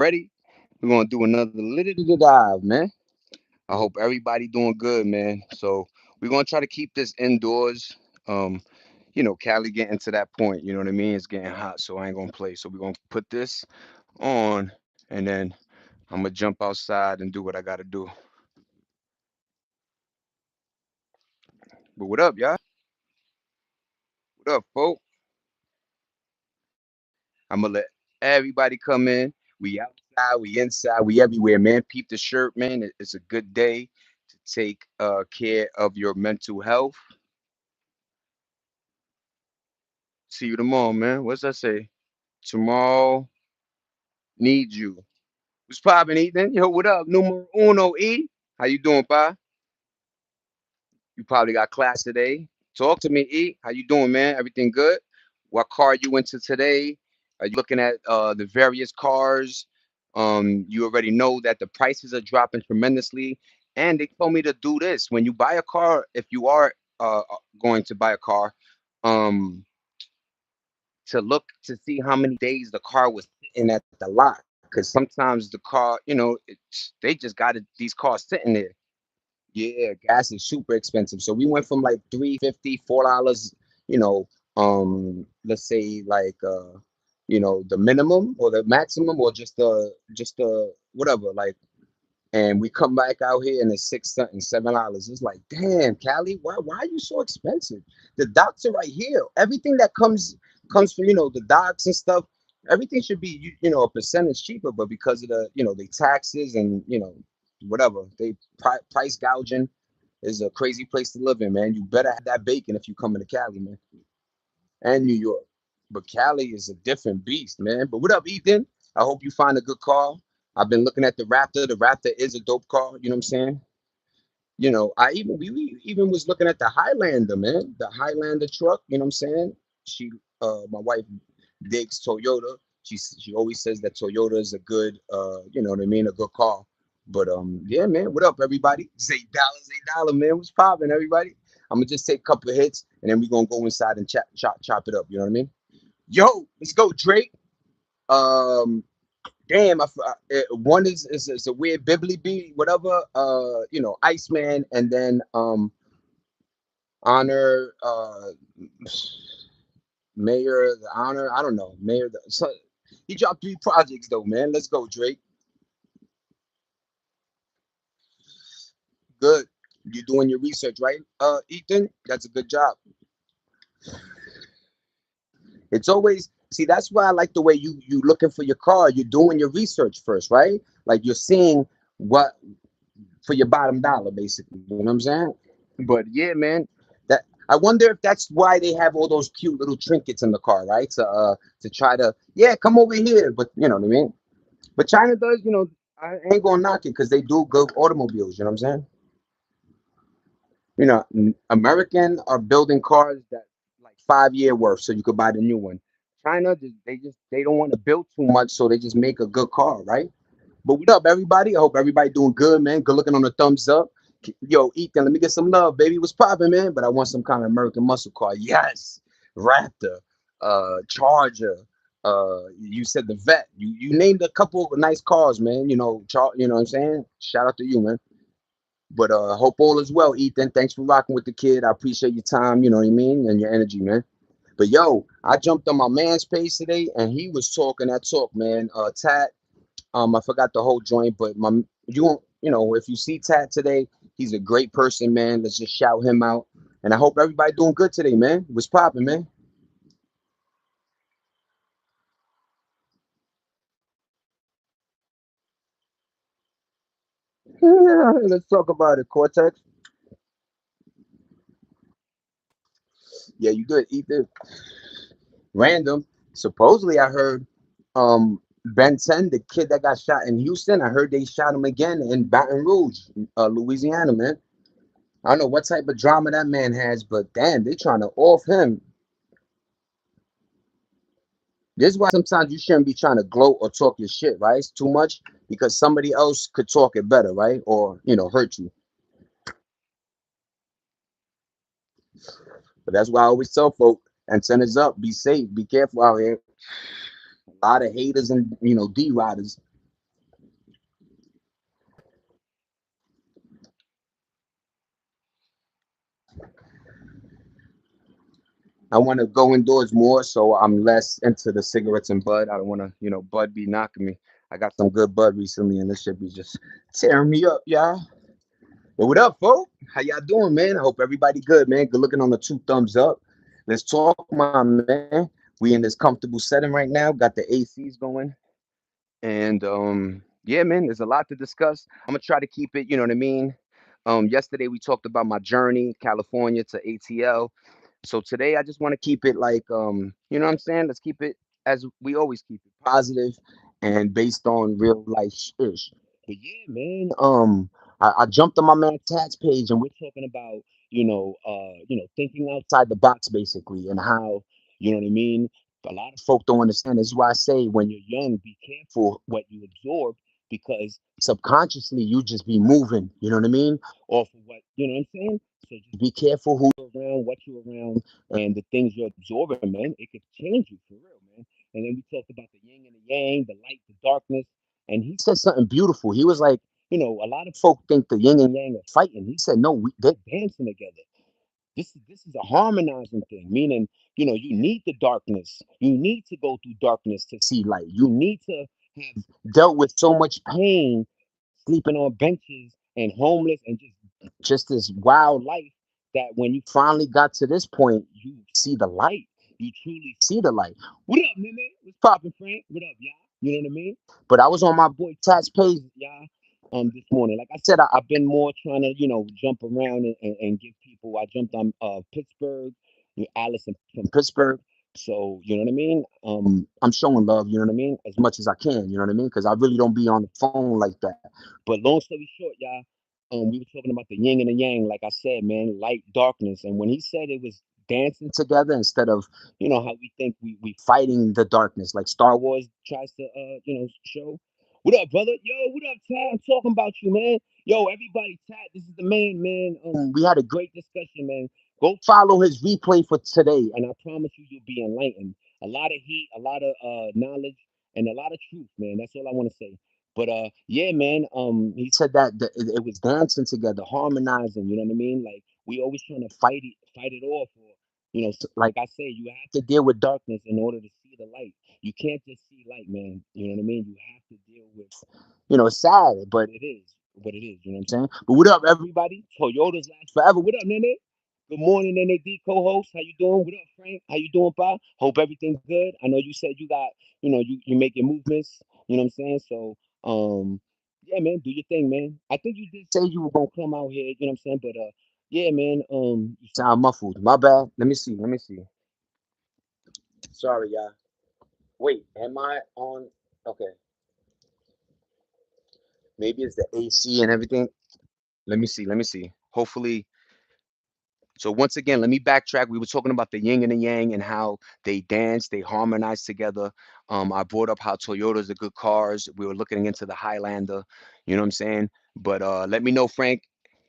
Ready? We're gonna do another little dive, man. I hope everybody doing good, man. So we're gonna try to keep this indoors. Um, Cali getting to that point, you know what I mean? It's getting hot, so I ain't gonna play. So we're gonna put this on and then I'm gonna jump outside and do what I gotta do. But what up, y'all? What up, folks? I'm gonna let everybody come in. We outside, we inside, we everywhere, man. Peep the shirt, man. It's a good day to take care of your mental health. See you tomorrow, man. What's that say? Tomorrow needs you. What's poppin', Ethan? Yo, what up? Numero uno, E. How you doing, pa? You probably got class today. Talk to me, E. How you doing, man? Everything good? What car you into today? Are you looking at the various cars? You already know that the prices are dropping tremendously. And they told me to do this. When you buy a car, if you are going to buy a car, um, to look to see how many days the car was sitting at the lot. Because sometimes the car, they just got these cars sitting there. Yeah, gas is super expensive. So we went from like 3.50, $4, let's say like the minimum or the maximum or just the whatever, like, and we come back out here and it's six something, $7. It's like, damn, Cali, why are you so expensive? The docks are right here. Everything that comes from the docks and stuff. Everything should be a percentage cheaper, but because of the taxes and whatever they price gouging is a crazy place to live in, man. You better have that bacon if you come into Cali, man, and New York. But Cali is a different beast, man. But what up, Ethan? I hope you find a good car. I've been looking at the Raptor. The Raptor is a dope car. You know what I'm saying? I even we even was looking at the Highlander, man. The Highlander truck. You know what I'm saying? She, my wife, digs Toyota. She always says that Toyota is a good, you know what I mean, a good car. But yeah, man. What up, everybody? It's $8, man. What's popping, everybody? I'm gonna just take a couple of hits and then we're gonna go inside and chop it up. You know what I mean? Yo, let's go, Drake. Um, damn, one is a weird bibbly bee, whatever. Iceman, and then honor mayor the honor. I don't know mayor. So he dropped three projects though, man. Let's go, Drake. Good. You're doing your research, right, Ethan? That's a good job. It's always see. That's why I like the way you looking for your car. You're doing your research first, right? Like you're seeing what for your bottom dollar, basically. You know what I'm saying? But yeah, man, that I wonder if that's why they have all those cute little trinkets in the car, right? To try to come over here, but you know what I mean. But China does, I ain't gonna knock it because they do good automobiles. You know what I'm saying? American are building cars that like 5 year worth, so you could buy the new one. China, they don't want to build too much, so they just make a good car, right? But what up, everybody? I hope everybody doing good, man. Good looking on the thumbs up. Yo, Ethan, let me get some love, baby. What's popping, man? But I want some kind of American muscle car. Yes, Raptor, Charger. You said the Vet. You named a couple of nice cars, man. You know what I'm saying? Shout out to you, man. But hope all is well, Ethan. Thanks for rocking with the kid. I appreciate your time. You know what I mean, and your energy, man. But yo, I jumped on my man's page today, and he was talking that talk, man. Tat. I forgot the whole joint, but if you see Tat today, he's a great person, man. Let's just shout him out. And I hope everybody doing good today, man. What's popping, man? Let's talk about it, Cortex. Yeah, you good, Ethan. Random. Supposedly, I heard Ben 10, the kid that got shot in Houston. I heard they shot him again in Baton Rouge, Louisiana, man. I don't know what type of drama that man has, but damn, they trying to off him. This is why sometimes you shouldn't be trying to gloat or talk your shit, right? It's too much because somebody else could talk it better, right? Or, hurt you. But that's why I always tell folk, antennas up, be safe, be careful out here. A lot of haters and, D riders. I want to go indoors more, so I'm less into the cigarettes and bud. I don't want to, bud be knocking me. I got some good bud recently, and this should be just tearing me up, y'all. But what up, folks? How y'all doing, man? I hope everybody good, man. Good looking on the two thumbs up. Let's talk, my man. We in this comfortable setting right now. Got the ACs going, and yeah, man. There's a lot to discuss. I'm gonna try to keep it. You know what I mean? Yesterday we talked about my journey, California to ATL. So today I just want to keep it like you know what I'm saying? Let's keep it as we always keep it positive and based on real life ish. But yeah, man, I jumped on my man Tat's page and we're talking about, thinking outside the box basically and how, you know what I mean? A lot of folk don't understand. This is why I say when you're young, be careful what you absorb because subconsciously you just be moving, you know what I mean? Off of what, you know what I'm saying? So just be careful who you're around, what you're around, and the things you're absorbing, man. It could change you for real, man. And then we talked about the yin and the yang, the light, the darkness. And he said something beautiful. He was like, a lot of folk think the yin and yang are fighting. He said, no, they're dancing together. This is a harmonizing thing, meaning, you need the darkness. You need to go through darkness to see light. You need to have dealt with so much pain sleeping on benches and homeless and just this wild life that when you finally got to this point, you see the light. You truly see the light. What up, man? What's poppin', Frank? What up, y'all? You know what I mean? But I was on my boy Tat's page, y'all, this morning. Like I said, I've been more trying to, jump around and give people. I jumped on Pittsburgh, Allison from Pittsburgh. So, you know what I mean? I'm showing love, you know what I mean? As much as I can, you know what I mean? Because I really don't be on the phone like that. But long story short, y'all, we were talking about the yin and the yang, like I said, man, light, darkness. And when he said it was dancing together instead of, how we think we fighting the darkness, like Star Wars tries to, show. What up, brother? Yo, what up, Tad? I'm talking about you, man. Yo, everybody, Tad, this is the man, man. We had a great discussion, man. Go follow his replay for today, and I promise you, you'll be enlightened. A lot of heat, a lot of knowledge, and a lot of truth, man. That's all I want to say. But yeah, man. He said that it was dancing together, harmonizing. You know what I mean? Like we always trying to fight it off, or like I say, you have to deal with darkness in order to see the light. You can't just see light, man. You know what I mean? You have to deal with, it's sad, but it is what it is. You know what I'm saying? But what up, everybody? Toyotas last forever. What up, Nene? Good morning, Nene D co-host. How you doing? What up, Frank? How you doing, Pa? Hope everything's good. I know you said you got, you making movements. You know what I'm saying? So, yeah, man, do your thing, man. I think you did say you were gonna come out here. You know what I'm saying? But yeah, man. You sound muffled. My bad. Let me see. Let me see. Sorry, y'all. Wait, am I on? Okay, maybe it's the AC and everything. Let me see. Let me see. Hopefully. So once again, let me backtrack. We were talking about the yin and the yang and how they dance, they harmonize together. I brought up how Toyotas are good cars. We were looking into the Highlander. You know what I'm saying? But let me know, Frank.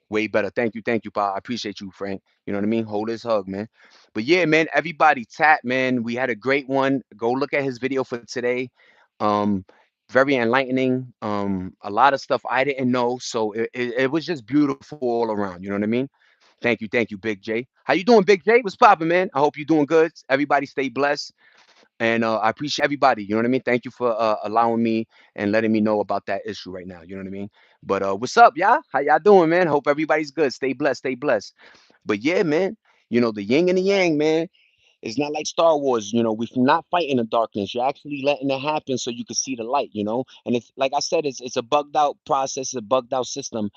Way better. Thank you, Pa. I appreciate you, Frank. You know what I mean? Hold his hug, man. But yeah, man, everybody tap, man. We had a great one. Go look at his video for today. Um, very enlightening. A lot of stuff I didn't know. So it was just beautiful all around. You know what I mean? Thank you, Big J. How you doing, Big J? What's poppin', man? I hope you're doing good. Everybody stay blessed. And I appreciate everybody. You know what I mean? Thank you for allowing me and letting me know about that issue right now. You know what I mean? But what's up, y'all? How y'all doing, man? Hope everybody's good. Stay blessed. Stay blessed. But yeah, man. The yin and the yang, man. It's not like Star Wars, we're not fighting the darkness. You're actually letting it happen so you can see the light. And it's like I said, it's a bugged out process, a bugged out system.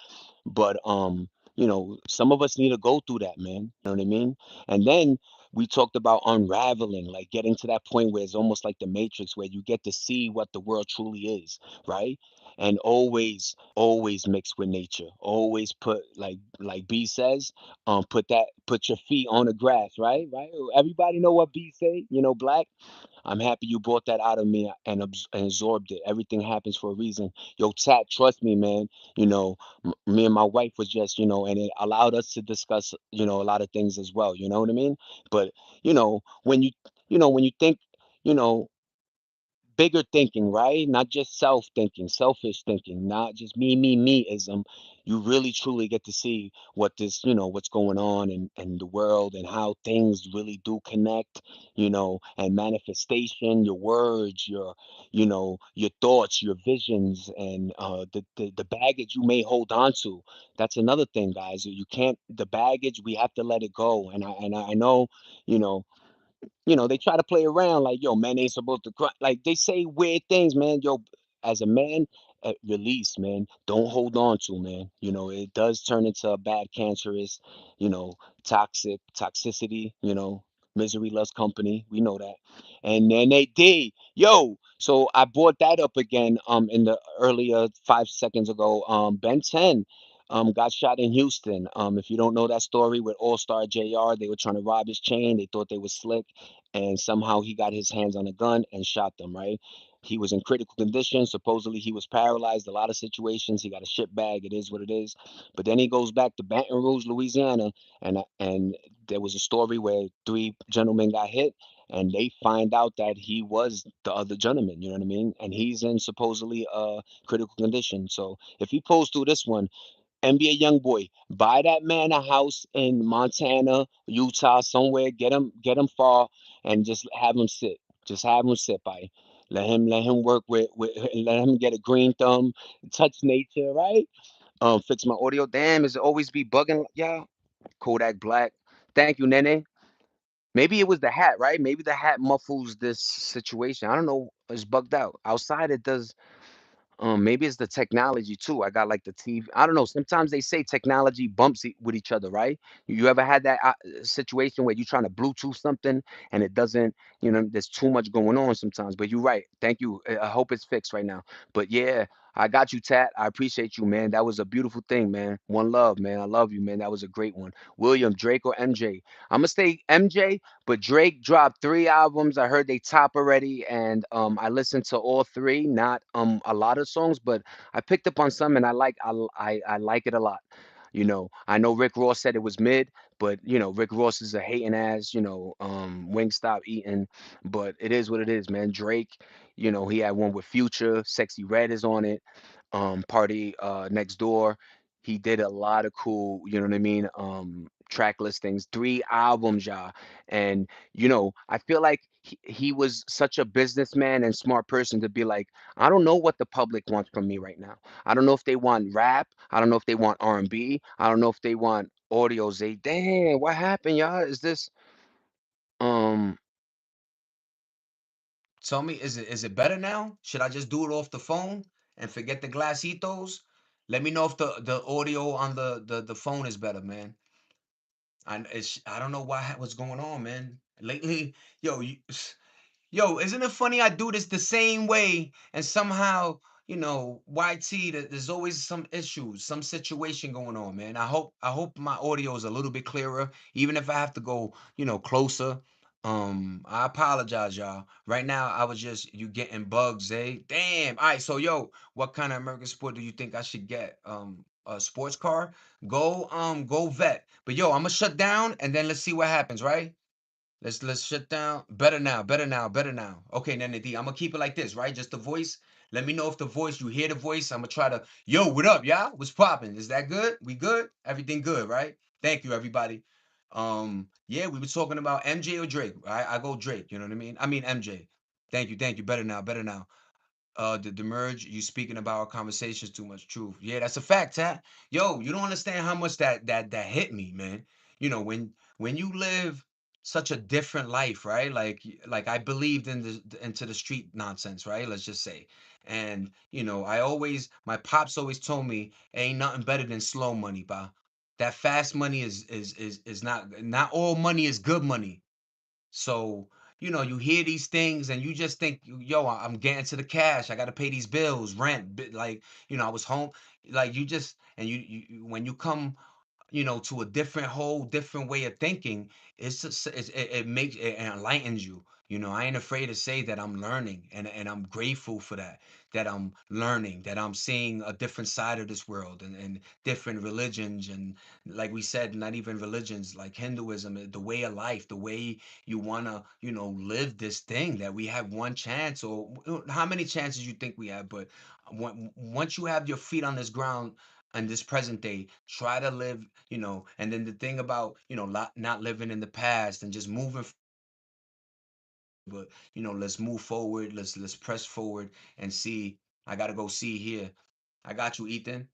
But some of us need to go through that, man. You know what I mean? And then we talked about unraveling, like getting to that point where it's almost like the Matrix, where you get to see what the world truly is, right? And always mix with nature. Always put like B says, put your feet on the grass, right? Right? Everybody know what B say, black. I'm happy you brought that out of me and and absorbed it. Everything happens for a reason. Yo, Tat, trust me, man. Me and my wife was just, and it allowed us to discuss, a lot of things as well. You know what I mean? But when you think, you know, bigger thinking, right? Not just self thinking, selfish thinking, not just me-ism. You really truly get to see what this, what's going on in the world and how things really do connect, and manifestation, your words, your thoughts, your visions, and the baggage you may hold on to. That's another thing, guys. You can't, the baggage, we have to let it go. And I know, you know, they try to play around like, yo, men ain't supposed to cry. Like they say weird things, man. Yo, as a man, release, man. Don't hold on to, man. It does turn into a bad, cancerous, you know, toxicity. Misery loves company. We know that. And then they did, yo. So I brought that up again. In the earlier 5 seconds ago. Ben 10. Got shot in Houston. If you don't know that story with All Star JR, they were trying to rob his chain. They thought they was slick, and somehow he got his hands on a gun and shot them, right? He was in critical condition. Supposedly he was paralyzed. A lot of situations. He got a shit bag. It is what it is. But then he goes back to Baton Rouge, Louisiana, and there was a story where three gentlemen got hit, and they find out that he was the other gentleman. You know what I mean? And he's in supposedly critical condition. So if he pulls through this one, NBA young boy, buy that man a house in Montana, Utah, somewhere. Get him far, and just have him sit. Just have him sit by. Let him work with let him get a green thumb, touch nature, right? Fix my audio. Damn, is it always be bugging, y'all? Kodak Black. Thank you, Nene. Maybe it was the hat, right? Maybe the hat muffles this situation. I don't know. It's bugged out. Outside, it does. Maybe it's the technology too. I got like the TV. I don't know. Sometimes they say technology bumps with each other, right? You ever had that situation where you're trying to Bluetooth something and it doesn't? There's too much going on sometimes. But you're right. Thank you. I hope it's fixed right now. But yeah, I got you, Tat. I appreciate you, man. That was a beautiful thing, man. One love, man. I love you, man. That was a great one. William, Drake, or MJ? I'm gonna stay MJ, but Drake dropped 3 albums. I heard they top already, and I listened to all three. Not a lot of songs, but I picked up on some, and I like it a lot. I know Rick Ross said it was mid, but Rick Ross is a hating ass, wing stop eating, but it is what it is, man. Drake, he had one with Future, Sexy Red is on it, Party Next Door. He did a lot of cool, you know what I mean, track listings, 3 albums, y'all. And I feel like he was such a businessman and smart person to be like, I don't know what the public wants from me right now. I don't know if they want rap. I don't know if they want R&B. I don't know if they want audio. Say, damn, what happened, y'all? Is this um? Tell me, is it better now? Should I just do it off the phone and forget the glassitos? Let me know if the audio on the phone is better, man. I don't know what's going on, man. Lately, yo, yo, isn't it funny? I do this the same way, and somehow, YT, there's always some issues, some situation going on, man. I hope my audio is a little bit clearer, even if I have to go, closer. I apologize, y'all. Right now, I was just you getting bugs, eh? Damn. All right, so yo, what kind of American sport do you think I should get? A sports car? Go vet. But yo, I'm gonna shut down, and then let's see what happens, right? Let's shut down. Better now, better now, better now. Okay, Nene D, I'm gonna keep it like this, right? Just the voice. Let me know if the voice, you hear the voice. I'm gonna try to, yo, what up, y'all? What's popping? Is that good? We good? Everything good, right? Thank you, everybody. Yeah, we were talking about MJ or Drake. I go Drake, you know what I mean? I mean MJ. Thank you. Better now, better now. The merge, you speaking about our conversations too much truth. Yeah, that's a fact, Tat. Yo, you don't understand how much that hit me, man. When you live such a different life, right? Like I believed into the street nonsense, right? Let's just say. And I always my pops always told me ain't nothing better than slow money, ba. That fast money is not all money is good money. So, you hear these things and you just think, yo, I'm getting to the cash. I got to pay these bills, rent, like, I was home. Like you just, and when you come, to a different whole different way of thinking, it's just, it makes, it enlightens you. You know, I ain't afraid to say that I'm learning, and I'm grateful for that. That I'm learning, that I'm seeing a different side of this world, and different religions, and like we said, not even religions, like Hinduism, the way of life, the way you wanna, live this thing, that we have one chance, or how many chances you think we have, but once you have your feet on this ground on this present day, try to live, and then the thing about, not living in the past and just moving but let's move forward. Let's press forward and see. I gotta go see here. I got you, Ethan.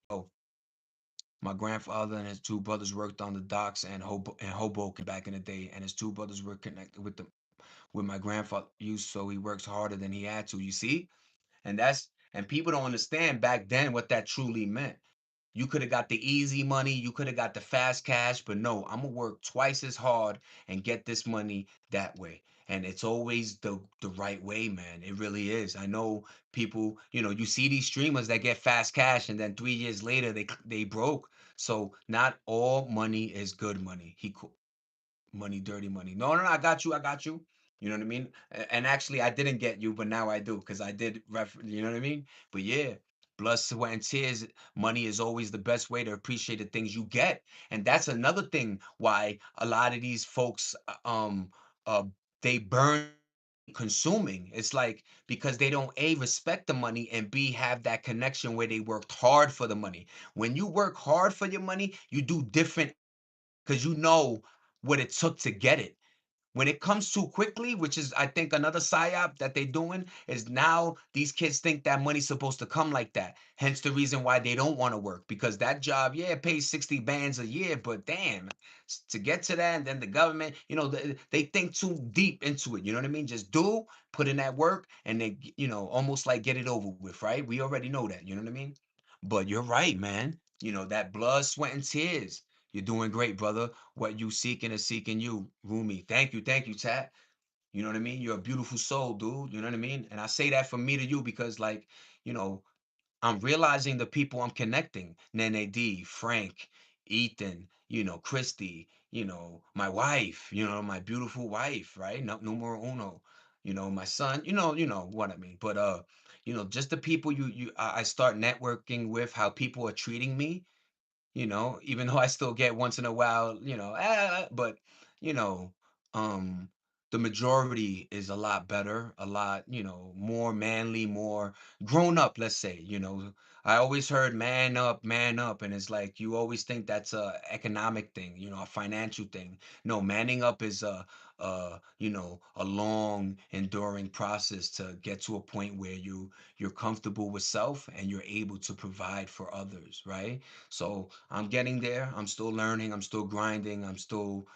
My grandfather and his two brothers worked on the docks and Hoboken back in the day, and his two brothers were connected with my grandfather used, so he works harder than he had to. You see, and people don't understand back then what that truly meant. You could have got the easy money, you could have got the fast cash, but no, I'm gonna work twice as hard and get this money that way. And it's always the right way, man. It really is. I know people, you see these streamers that get fast cash and then 3 years later they broke. So not all money is good money. Money, dirty money. No, no, no, I got you. I got you. You know what I mean? And actually, I didn't get you, but now I do because I did you know what I mean? But yeah, blood, sweat, and tears. Money is always the best way to appreciate the things you get, and that's another thing why a lot of these folks, uh, they burn consuming. It's like because they don't a respect the money and b have that connection where they worked hard for the money. When you work hard for your money, you do different because you know what it took to get it. When it comes too quickly, which is I think another psyop that they're doing, is now these kids think that money's supposed to come like that. Hence the reason why they don't want to work because that job, yeah, it pays 60 bands a year, but damn, to get to that, and then the government, they think too deep into it. You know what I mean? Just do, put in that work, and they, almost like get it over with, right? We already know that. You know what I mean? But you're right, man. That blood, sweat, and tears. You're doing great, brother. What you seeking is seeking you, Rumi. Thank you, Tat. You know what I mean? You're a beautiful soul, dude. You know what I mean? And I say that from me to you because, like, you know, I'm realizing the people I'm connecting. Nene D, Frank, Ethan, Christy, my wife, my beautiful wife, right? No, numero uno. My son, what I mean. But just the people I start networking with, how people are treating me, even though I still get once in a while, but you know, um, the majority is a lot better, a lot, more manly, more grown up, let's say, I always heard man up, and it's like you always think that's a economic thing, a financial thing. No, manning up is a long enduring process to get to a point where you're comfortable with self and you're able to provide for others, right? So I'm getting there. I'm still learning. I'm still grinding. I'm still,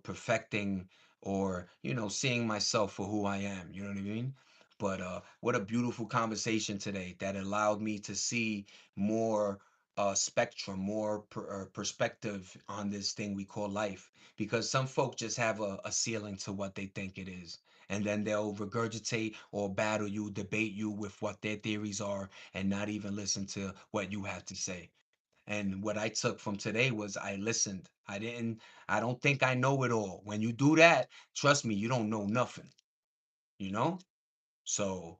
perfecting or, seeing myself for who I am. You know what I mean? But what a beautiful conversation today that allowed me to see more spectrum, more perspective on this thing we call life. Because some folk just have a ceiling to what they think it is. And then they'll regurgitate or battle you, debate you with what their theories are, and not even listen to what you have to say. And what I took from today was I listened. I don't think I know it all. When you do that, trust me, you don't know nothing, you know? So,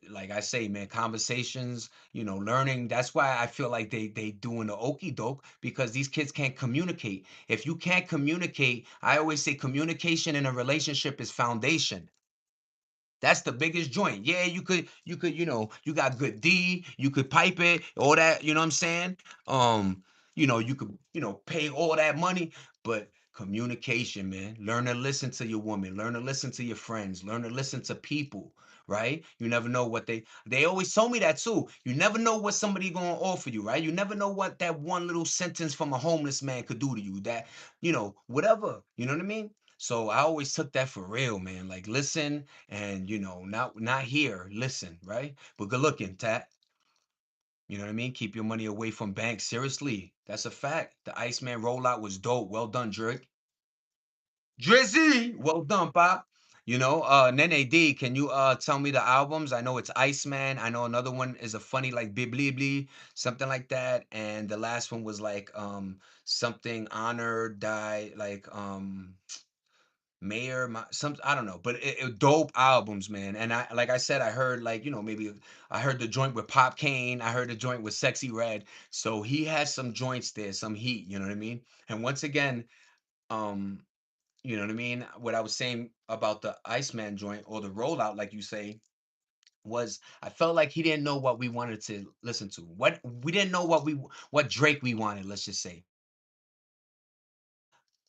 like I say, man, conversations, learning. That's why I feel like they doing the okey doke because these kids can't communicate. If you can't communicate, I always say communication in a relationship is foundation. That's the biggest joint. Yeah, you could, you got good D, you could pipe it, all that, you know what I'm saying? You could, pay all that money, but communication, man. Learn to listen to your woman, learn to listen to your friends, learn to listen to people, right? You never know what they always told me that too. You never know what somebody gonna offer you, right? You never know what that one little sentence from a homeless man could do to you. That, whatever, you know what I mean? So I always took that for real, man. Like listen and not here, listen, right? But good looking, Tat. You know what I mean? Keep your money away from banks. Seriously, that's a fact. The Iceman rollout was dope. Well done, Drake. Drizzy, well done, Pop. Nene D, can you tell me the albums? I know it's Iceman. I know another one is a funny like Biblibli, something like that. And the last one was like something honor die like Mayor, some I don't know, but dope albums, man. And I like I said, I heard like maybe I heard the joint with Pop Kane, I heard the joint with Sexy Red, so he has some joints there, some heat. You know what I mean? And once again, um, you know what I mean? What I was saying about the Iceman joint or the rollout, like you say, was I felt like he didn't know what we wanted to listen to. What we didn't know what Drake we wanted. Let's just say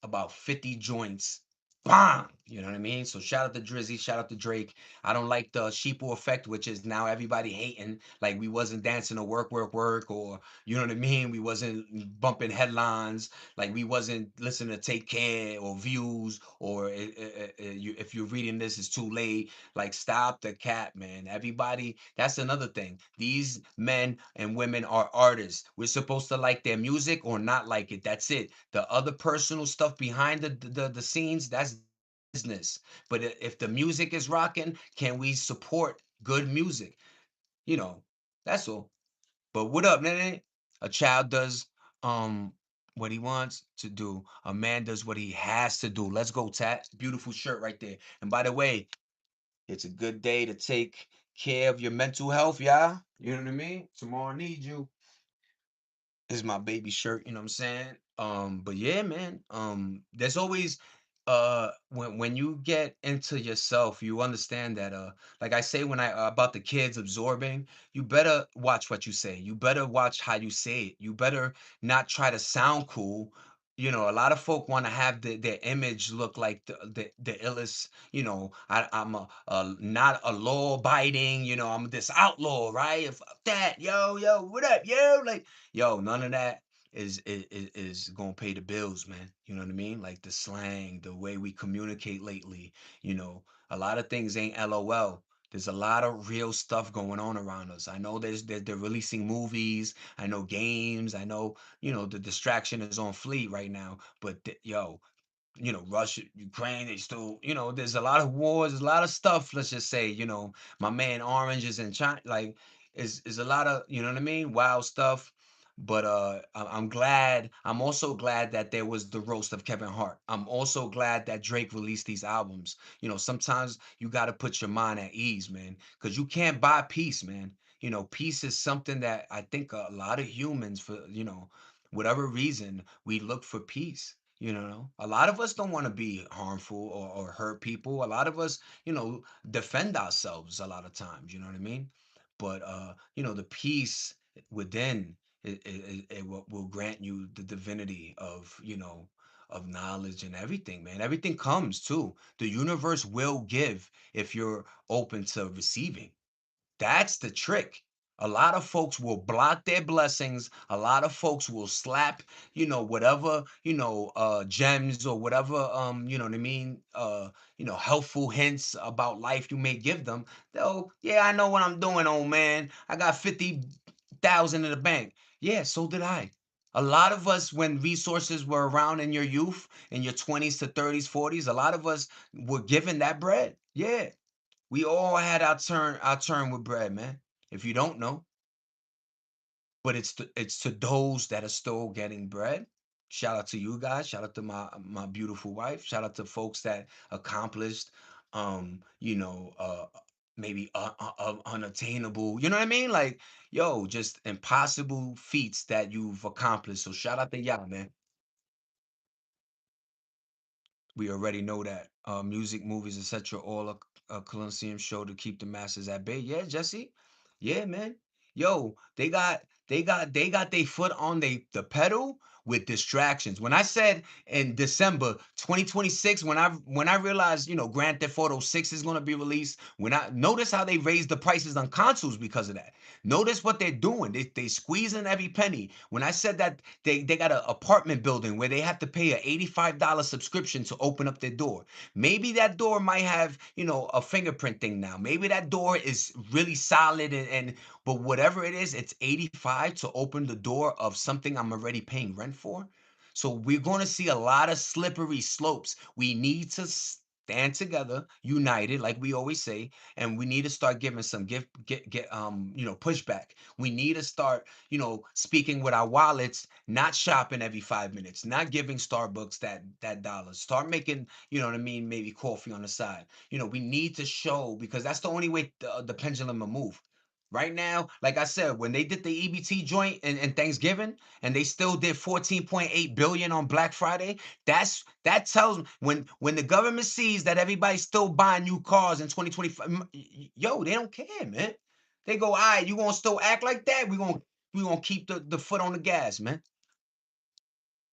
about 50 joints. Bang! You know what I mean? So shout out to Drizzy, shout out to Drake. I don't like the sheeple effect, which is now everybody hating like we wasn't dancing to work, work, work, or you know what I mean? We wasn't bumping headlines, like we wasn't listening to Take Care or Views, or if you're reading this, it's too late. Like stop the cap, man. Everybody, that's another thing. These men and women are artists. We're supposed to like their music or not like it. That's it. The other personal stuff behind the scenes, that's their business. But if the music is rocking, can we support good music? You know, that's all. But what up, man? A child does what he wants to do. A man does what he has to do. Let's go, Tat. Beautiful shirt right there. And by the way, it's a good day to take care of your mental health, yeah. You know what I mean? Tomorrow I need you. Is my baby shirt, you know what I'm saying? But yeah, man, there's always when you get into yourself, you understand that like I say when I about the kids absorbing, you better watch what you say. You better watch how you say it. You better not try to sound cool. You know, a lot of folk want to have their image look like the illest. You know, I'm a not a law abiding. You know, I'm this outlaw, right? If that, yo, what up, yo? Like, yo, none of that is gonna pay the bills, man. You know what I mean? Like the slang, the way we communicate lately. You know, a lot of things ain't LOL. There's a lot of real stuff going on around us. I know they're releasing movies. I know games. I know the distraction is on fleet right now. But yo, Russia, Ukraine, they still, there's a lot of wars, there's a lot of stuff, let's just say, my man Orange is in China, like, is a lot of, you know what I mean? Wild stuff. But I'm glad, I'm also glad that there was the roast of Kevin Hart. I'm also glad that Drake released these albums. Sometimes you got to put your mind at ease, man, because you can't buy peace, man. Peace is something that I think a lot of humans, for, whatever reason, we look for peace. A lot of us don't want to be harmful or hurt people. A lot of us, defend ourselves a lot of times. You know what I mean? But the peace within it will grant you the divinity of of knowledge and everything, man. Everything comes too. The universe will give if you're open to receiving. That's the trick. A lot of folks will block their blessings. A lot of folks will slap, whatever, gems or whatever, you know what I mean, helpful hints about life you may give them. They'll, yeah, I know what I'm doing, old man. I got 50,000 in the bank. Yeah, so did I. A lot of us, when resources were around in your youth, in your 20s to 30s, 40s, a lot of us were given that bread. Yeah, we all had our turn with bread, man. If you don't know, but it's to those that are still getting bread. Shout out to you guys. Shout out to my beautiful wife. Shout out to folks that accomplished, maybe unattainable. You know what I mean? Like, yo, just impossible feats that you've accomplished. So shout out to y'all, man. We already know that music, movies, etc. All a Colosseum show to keep the masses at bay. Yeah, Jesse. Yeah, man. Yo, they got their foot on the pedal with distractions. When I said in December 2026, when I realized Grand Theft Auto 6 is gonna be released, when I notice how they raised the prices on consoles because of that. Notice what they're doing. They squeezing every penny. When I said that they got an apartment building where they have to pay a $85 subscription to open up their door. Maybe that door might have, a fingerprint thing now. Maybe that door is really solid and but whatever it is, it's 85 to open the door of something I'm already paying rent for. So we're going to see a lot of slippery slopes. We need to stand together, united, like we always say, and we need to start giving some get pushback. We need to start, speaking with our wallets, not shopping every 5 minutes, not giving Starbucks that dollar. Start making, you know what I mean, maybe coffee on the side. We need to show, because that's the only way the pendulum will move. Right now, like I said, when they did the EBT joint and Thanksgiving, and they still did 14.8 billion on Black Friday, that tells me, when the government sees that everybody's still buying new cars in 2025, yo, they don't care, man. They go, all right, you gonna still act like that? We gonna keep the foot on the gas, man.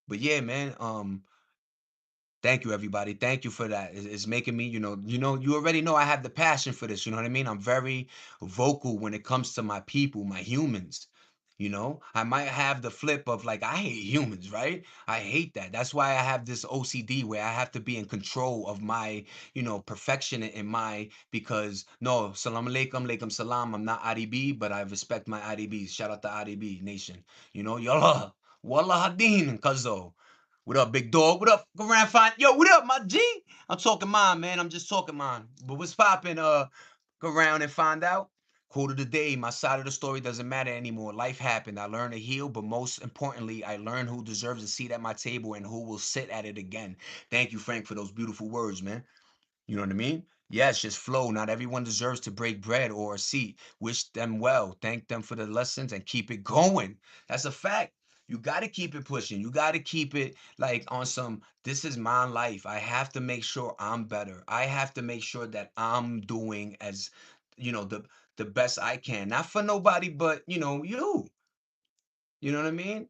But yeah, man. Thank you, everybody. Thank you for that. It's making me, you already know I have the passion for this. You know what I mean? I'm very vocal when it comes to my people, my humans. I might have the flip of like, I hate humans, right? I hate that. That's why I have this OCD where I have to be in control of my, perfection in my, because no, salam alaikum, alaikum salam. I'm not IDB, but I respect my IDBs. Shout out to IDB Nation. Yallah, wallah hadeen, cuzzo. What up, big dog? What up, Grandfine? Yo, what up, my G? I'm talking mine, man. I'm just talking mine. But what's poppin'? Go around and find out. Quote of the day: my side of the story doesn't matter anymore. Life happened. I learned to heal, but most importantly, I learned who deserves a seat at my table and who will sit at it again. Thank you, Frank, for those beautiful words, man. You know what I mean? Yes, just flow. Not everyone deserves to break bread or a seat. Wish them well. Thank them for the lessons and keep it going. That's a fact. You got to keep it pushing. You got to keep it like on some, this is my life. I have to make sure I'm better. I have to make sure that I'm doing as, the best I can. Not for nobody, but, you. You know what I mean?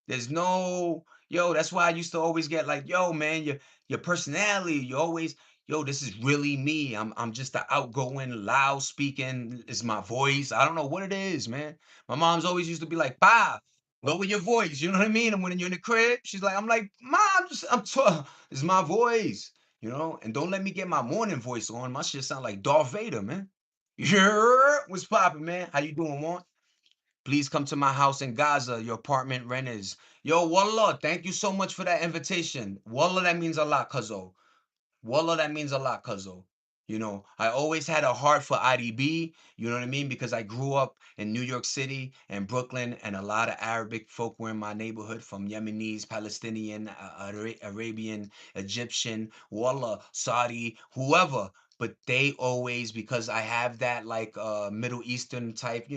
There's no, yo, that's why I used to always get like, yo, man, your personality, you always, yo, this is really me. I'm just the outgoing, loud speaking, is my voice. I don't know what it is, man. My mom's always used to be like, "Pa, lower your voice." You know what I mean? And when you're in the crib, she's like, I'm like, Mom, it's my voice, and don't let me get my morning voice on. My shit sound like Darth Vader, man. Yeah, what's poppin', man? How you doing, Juan? Please come to my house in Gaza. Your apartment rent is. Yo, Wallah, thank you so much for that invitation. Wallah, that means a lot, cuzzo. Wallah, that means a lot, cuzzo. I always had a heart for IDB, you know what I mean? Because I grew up in New York City and Brooklyn, and a lot of Arabic folk were in my neighborhood, from Yemenis, Palestinian, Arabian, Egyptian, Wallah, Saudi, whoever. But they always, because I have that like Middle Eastern type,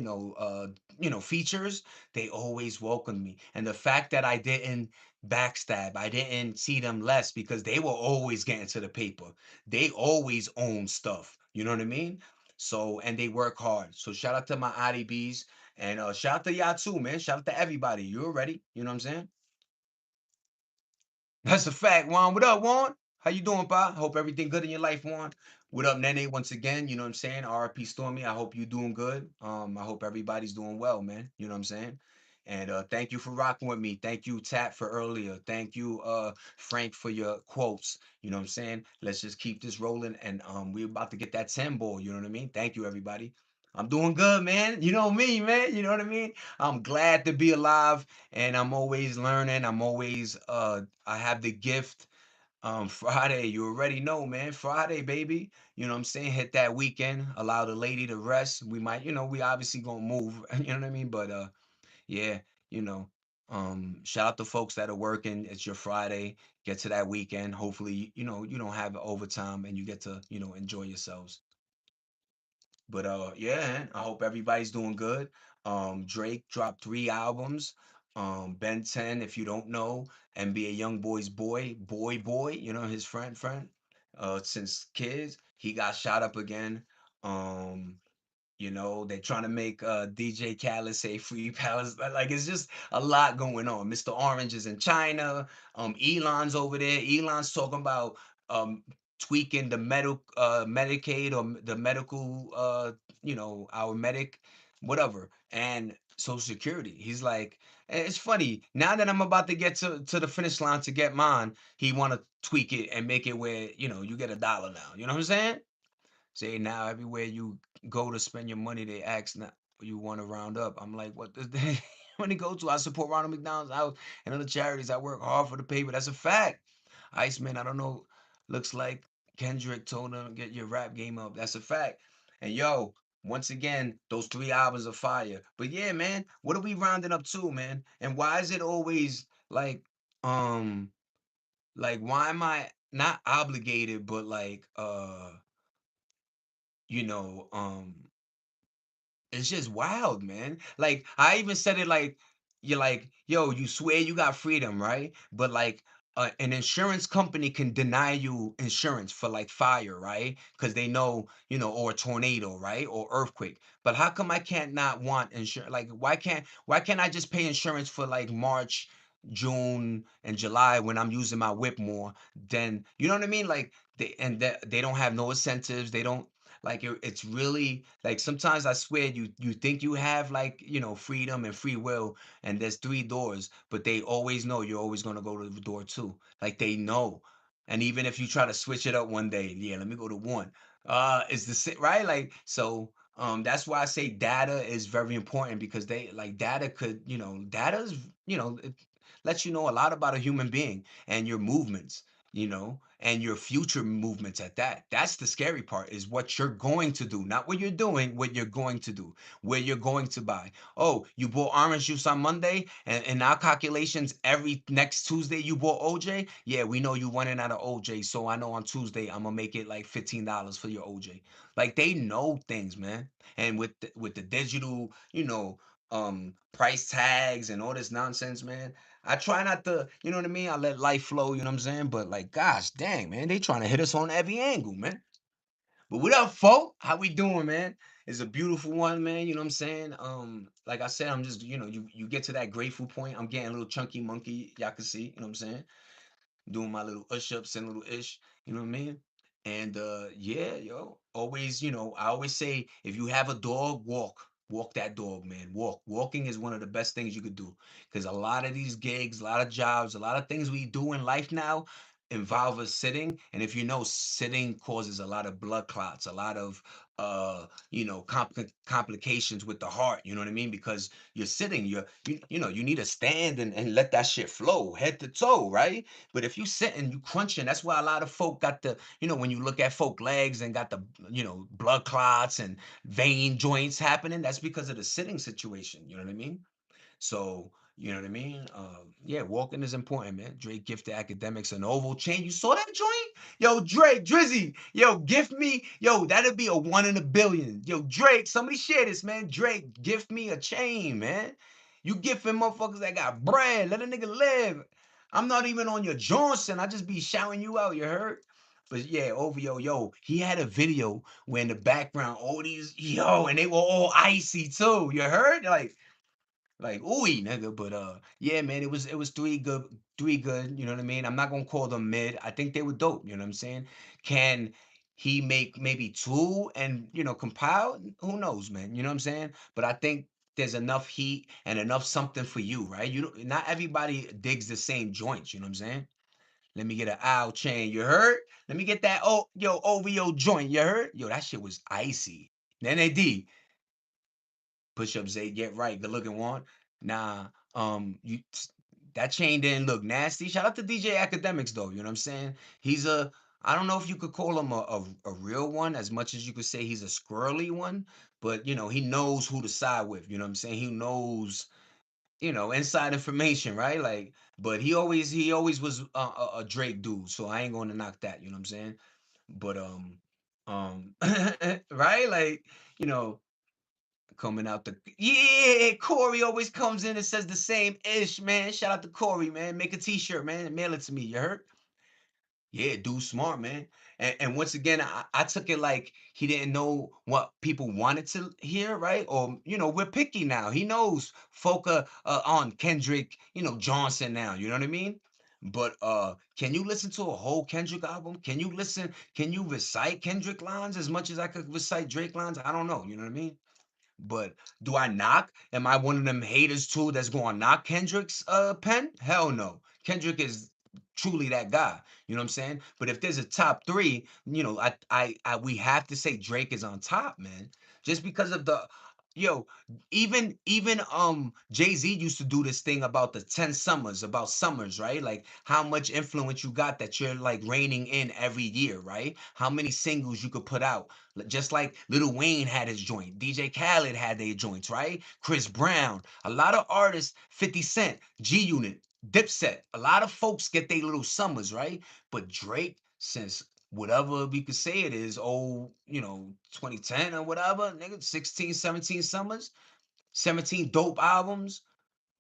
features, they always welcomed me. And the fact that I didn't backstab, I didn't see them less, because they were always getting to the paper. They always own stuff. You know what I mean? So, and they work hard. So shout out to my IDBs, and shout out to y'all too, man. Shout out to everybody. You already, you know what I'm saying? That's a fact, Juan. What up, Juan? How you doing, Pa? Hope everything good in your life, Juan. What up, Nene? Once again, you know what I'm saying? RP Stormy. I hope you doing good. I hope everybody's doing well, man. You know what I'm saying? And thank you for rocking with me. Thank you, Tat, for earlier. Thank you, Frank, for your quotes. You know what I'm saying? Let's just keep this rolling, and we're about to get that 10 ball. You know what I mean? Thank you, everybody. I'm doing good, man. You know me, man. You know what I mean? I'm glad to be alive, and I'm always learning. I have the gift. Friday, you already know, man. Friday, baby. You know what I'm saying? Hit that weekend, allow the lady to rest. We might, we obviously gonna move, you know what I mean? But yeah, you know. Shout out to folks that are working. It's your Friday. Get to that weekend. Hopefully, you don't have overtime and you get to, enjoy yourselves. But yeah, man, I hope everybody's doing good. Drake dropped 3 albums. Ben 10, if you don't know, NBA Youngboy's boy, his friend. Since kids, he got shot up again. Um, they're trying to make DJ Khaled say free Palestine. Like, it's just a lot going on. Mr. Orange is in China. Elon's over there. Elon's talking about um tweaking the Medicaid, or the medical, our medic, whatever, and Social Security. He's like, and it's funny, now that I'm about to get to the finish line to get mine, he want to tweak it and make it where, you get $1 now. You know what I'm saying? Say now everywhere you go to spend your money, they ask now you want to round up. I'm like, what does they want to go to? I support Ronald McDonald's House and other charities. I work hard for the paper. That's a fact. Iceman, I don't know. Looks like Kendrick told him get your rap game up. That's a fact. And yo, once again, those 3 hours of fire. But yeah, man, what are we rounding up to, man? And why is it always um like why am I not obligated, but you know, it's just wild, man. Like I even said it like you're like, yo, you swear you got freedom, right? But like an insurance company can deny you insurance for like fire, right? Because they know, or a tornado, right? Or earthquake. But how come I can't not want insurance? Like why can't I just pay insurance for like March, June, and July when I'm using my whip more than you know what I mean? Like they don't have no incentives. They don't like it's really like sometimes I swear you think you have like freedom and free will, and there's three doors, but they always know you're always gonna go to the door two. Like they know, and even if you try to switch it up one day, yeah, let me go to one. It's the right? Like so. That's why I say data is very important because they like data could data's it lets you know a lot about a human being and your movements and your future movements at that. That's the scary part is what you're going to do, not what you're doing, what you're going to do, where you're going to buy. Oh, you bought orange juice on Monday, and in our calculations, every next Tuesday you bought OJ. Yeah, we know you running out of OJ, so I know on Tuesday I'm gonna make it like $15 for your OJ. Like they know things, man. And with the digital, price tags and all this nonsense, man. I try not to, you know what I mean? I let life flow, you know what I'm saying? But like, gosh dang, man, they trying to hit us on every angle, man. But what up, folk? How we doing, man? It's a beautiful one, man. You know what I'm saying? Like I said, I'm just, you get to that grateful point. I'm getting a little chunky monkey, y'all can see, you know what I'm saying? Doing my little ush-ups and little ish, you know what I mean? And yeah, yo, always, I always say if you have a dog, walk. Walk that dog, man. Walk. Walking is one of the best things you could do. Because a lot of these gigs, a lot of jobs, a lot of things we do in life now involve us sitting. And if you know, sitting causes a lot of blood clots, a lot of complications with the heart, you know what I mean? Because you're sitting, you need to stand and let that shit flow head to toe, right? But if you sitting, you crunching. That's why a lot of folk got the, when you look at folk legs and got the, blood clots and vein joints happening. That's because of the sitting situation. You know what I mean? So, you know what I mean? Yeah, walking is important, man. Drake gifted academics an oval chain. You saw that joint? Yo, Drake, Drizzy, yo, gift me, yo, that'd be a one in a billion. Yo, Drake, somebody share this, man. Drake, gift me a chain, man. You gifting motherfuckers that got bread. Let a nigga live. I'm not even on your Johnson. I just be shouting you out, you heard? But yeah, OVO, yo, he had a video where in the background, all these, yo, and they were all icy too. You heard? Like ooey nigga, but yeah, man, it was three good, you know what I mean? I'm not gonna call them mid. I think they were dope, you know what I'm saying? Can he make maybe two and compile? Who knows, man? You know what I'm saying? But I think there's enough heat and enough something for you, right? Not everybody digs the same joints, you know what I'm saying? Let me get an owl chain, you heard? Let me get that OVO joint, you heard? Yo, that shit was icy. NAD, push up Zay, get right, good looking one. Nah, you that chain didn't look nasty. Shout out to DJ Academics though, you know what I'm saying? He's a I don't know if you could call him a real one as much as you could say he's a squirrely one, but he knows who to side with, you know what I'm saying? He knows, inside information, right? Like, but he always was a Drake dude, so I ain't gonna knock that, you know what I'm saying? But right? Like, you know, coming out the yeah, Corey always comes in and says the same ish, man. Shout out to Corey, man. Make a t-shirt, man, and mail it to me. You heard? Yeah, dude, smart, man. And once again, I took it like he didn't know what people wanted to hear, right? Or we're picky now. He knows folk on Kendrick, Johnson now. You know what I mean? But can you listen to a whole Kendrick album? Can you listen? Can you recite Kendrick lines as much as I could recite Drake lines? I don't know. You know what I mean? But do I knock? Am I one of them haters too that's going to knock Kendrick's pen? Hell no. Kendrick is truly that guy. You know what I'm saying? But if there's a top three, we have to say Drake is on top, man. Just because of the Yo, even Jay-Z used to do this thing about the 10 summers, about summers, right? Like how much influence you got that you're like reining in every year, right? How many singles you could put out. Just like Lil Wayne had his joint, DJ Khaled had their joints, right? Chris Brown, a lot of artists, 50 Cent, G Unit, Dipset, a lot of folks get their little summers, right? But Drake, since whatever we could say it is, 2010 or whatever, nigga, 16, 17 summers, 17 dope albums.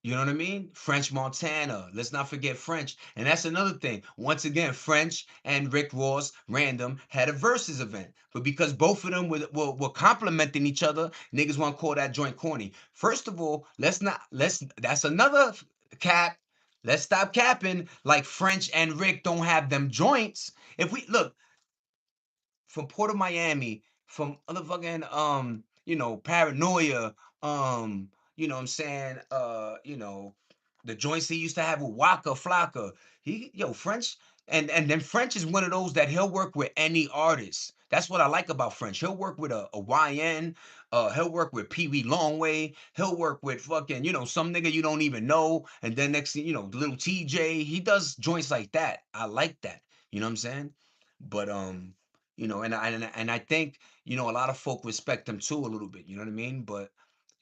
You know what I mean? French Montana. Let's not forget French. And that's another thing. Once again, French and Rick Ross, random, had a versus event. But because both of them were complimenting each other, niggas want to call that joint corny. First of all, that's another cap. Let's stop capping like French and Rick don't have them joints. If we look, from Port of Miami, from other fucking paranoia, you know what I'm saying, the joints he used to have with Waka Flocka. French, and then French is one of those that he'll work with any artist. That's what I like about French. He'll work with a YN, he'll work with Pee Wee Longway, he'll work with fucking, some nigga you don't even know, and then next thing, little TJ. He does joints like that. I like that. You know what I'm saying? But and I think a lot of folk respect them too a little bit. You know what I mean? But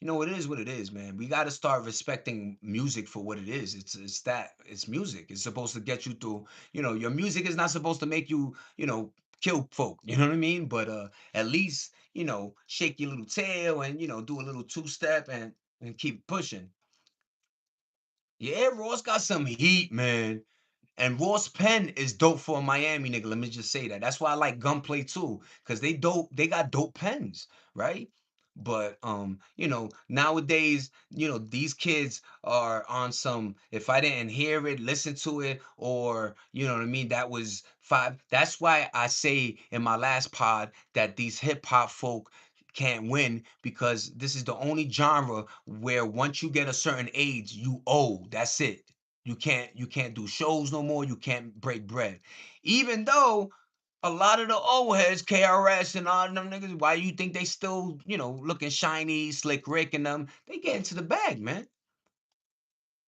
it is what it is, man. We got to start respecting music for what it is. It's music. It's supposed to get you through. Your music is not supposed to make you kill folk. You know what I mean? But at least shake your little tail and do a little two step and keep pushing. Yeah, Ross got some heat, man. And Ross Penn is dope for a Miami nigga. Let me just say that. That's why I like Gunplay too, because they dope. They got dope pens, right? But nowadays, these kids are on some. If I didn't hear it, listen to it, or you know what I mean, that was five. That's why I say in my last pod that these hip hop folk can't win because this is the only genre where once you get a certain age, you owe. That's it. You can't do shows no more. You can't break bread. Even though a lot of the old heads, KRS and all of them niggas, why you think they still, looking shiny, Slick Rick and them? They get into the bag, man.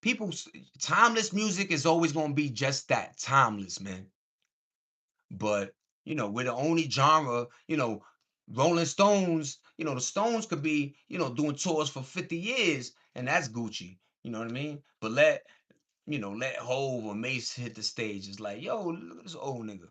People's timeless music is always gonna be just that, timeless, man. But we're the only genre, Rolling Stones, the Stones could be, doing tours for 50 years, and that's Gucci. You know what I mean? But let Hove or Mace hit the stage. It's like, yo, look at this old nigga.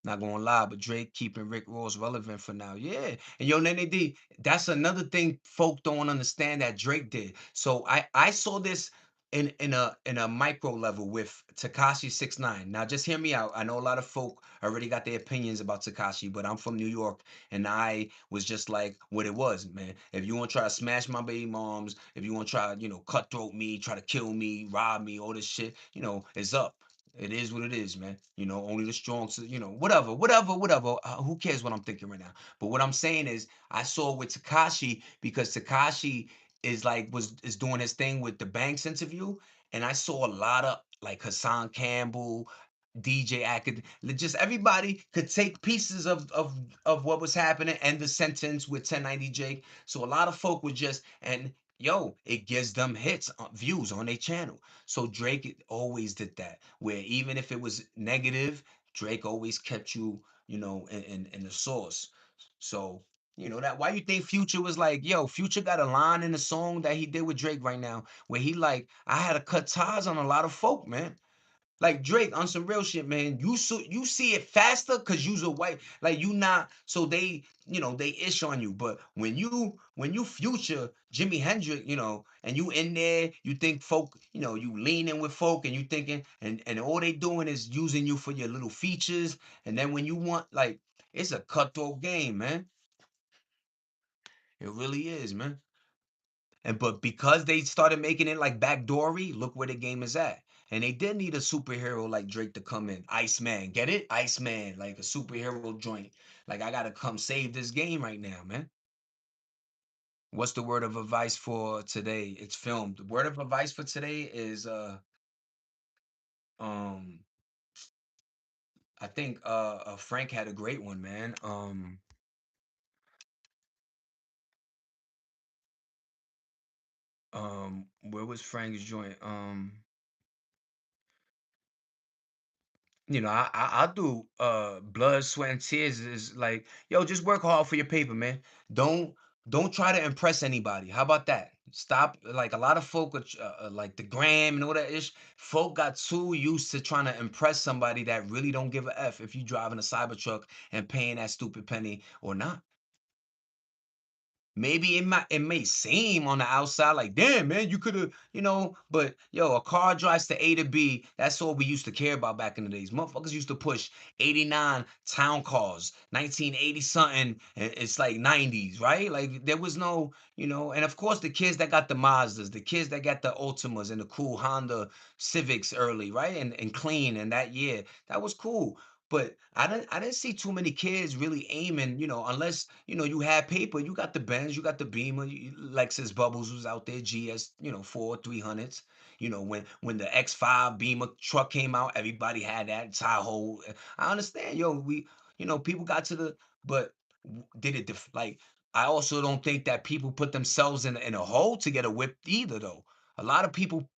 Not gonna lie, but Drake keeping Rick Ross relevant for now. Yeah. And yo, Nene D, that's another thing folk don't understand that Drake did. So I saw this in a micro level with Takashi 69. Now just hear me out. I know a lot of folk already got their opinions about Takashi, but I'm from New York and I was just like what it was, man. If you want to try to smash my baby moms, if you want to try, cutthroat me, try to kill me, rob me, all this shit, it's up. It is what it is, man. Only the strong, whatever, whatever, whatever. Who cares what I'm thinking right now? But what I'm saying is, I saw with Takashi because Takashi is doing his thing with the Banks interview, and I saw a lot of like Hassan Campbell, DJ Akad, just everybody could take pieces of what was happening and the sentence with 1090 Jake. So a lot of folk would just and yo, it gives them hits, views on their channel. So Drake always did that, where even if it was negative, Drake always kept you, in the source. So, that why you think Future was like, yo, Future got a line in the song that he did with Drake right now, where he like, I had to cut ties on a lot of folk, man. Like Drake on some real shit, man. You see it faster because you's a white, like you not so they ish on you. But when you Future Jimi Hendrix, and you in there, you think folk, you leaning with folk and you thinking and all they doing is using you for your little features. And then when you want like it's a cutthroat game, man. It really is, man. And but because they started making it like backdoory, look where the game is at. And they did need a superhero like Drake to come in. Iceman, get it? Iceman, like a superhero joint. Like I gotta come save this game right now, man. What's the word of advice for today? It's filmed. The word of advice for today is um I think Frank had a great one, man. Where was Frank's joint? I do blood, sweat, and tears is like, yo, just work hard for your paper, man. Don't don't try to impress anybody. How about that? Stop. Like a lot of folk are, like the gram and all that ish. Folk got too used to trying to impress somebody that really don't give a F if you driving a Cybertruck and paying that stupid penny or not. Maybe it may seem on the outside like, damn, man, you could have, but yo, a car drives to A to B. That's all we used to care about back in the days. Motherfuckers used to push 89 town cars, 1980 something. It's like 90s, right? Like there was no, and of course the kids that got the Mazdas, the kids that got the Ultimas and the cool Honda Civics early, right? And clean in that year. That was cool. But I didn't see too many kids really aiming, unless you had paper. You got the Benz, you got the Beamer, Lexus Bubbles was out there, GS, 4 300s. When the X5 Beamer truck came out, everybody had that Tahoe. I understand, yo. People got to the, but did it like? I also don't think that people put themselves in a hole to get a whip either, though. A lot of people,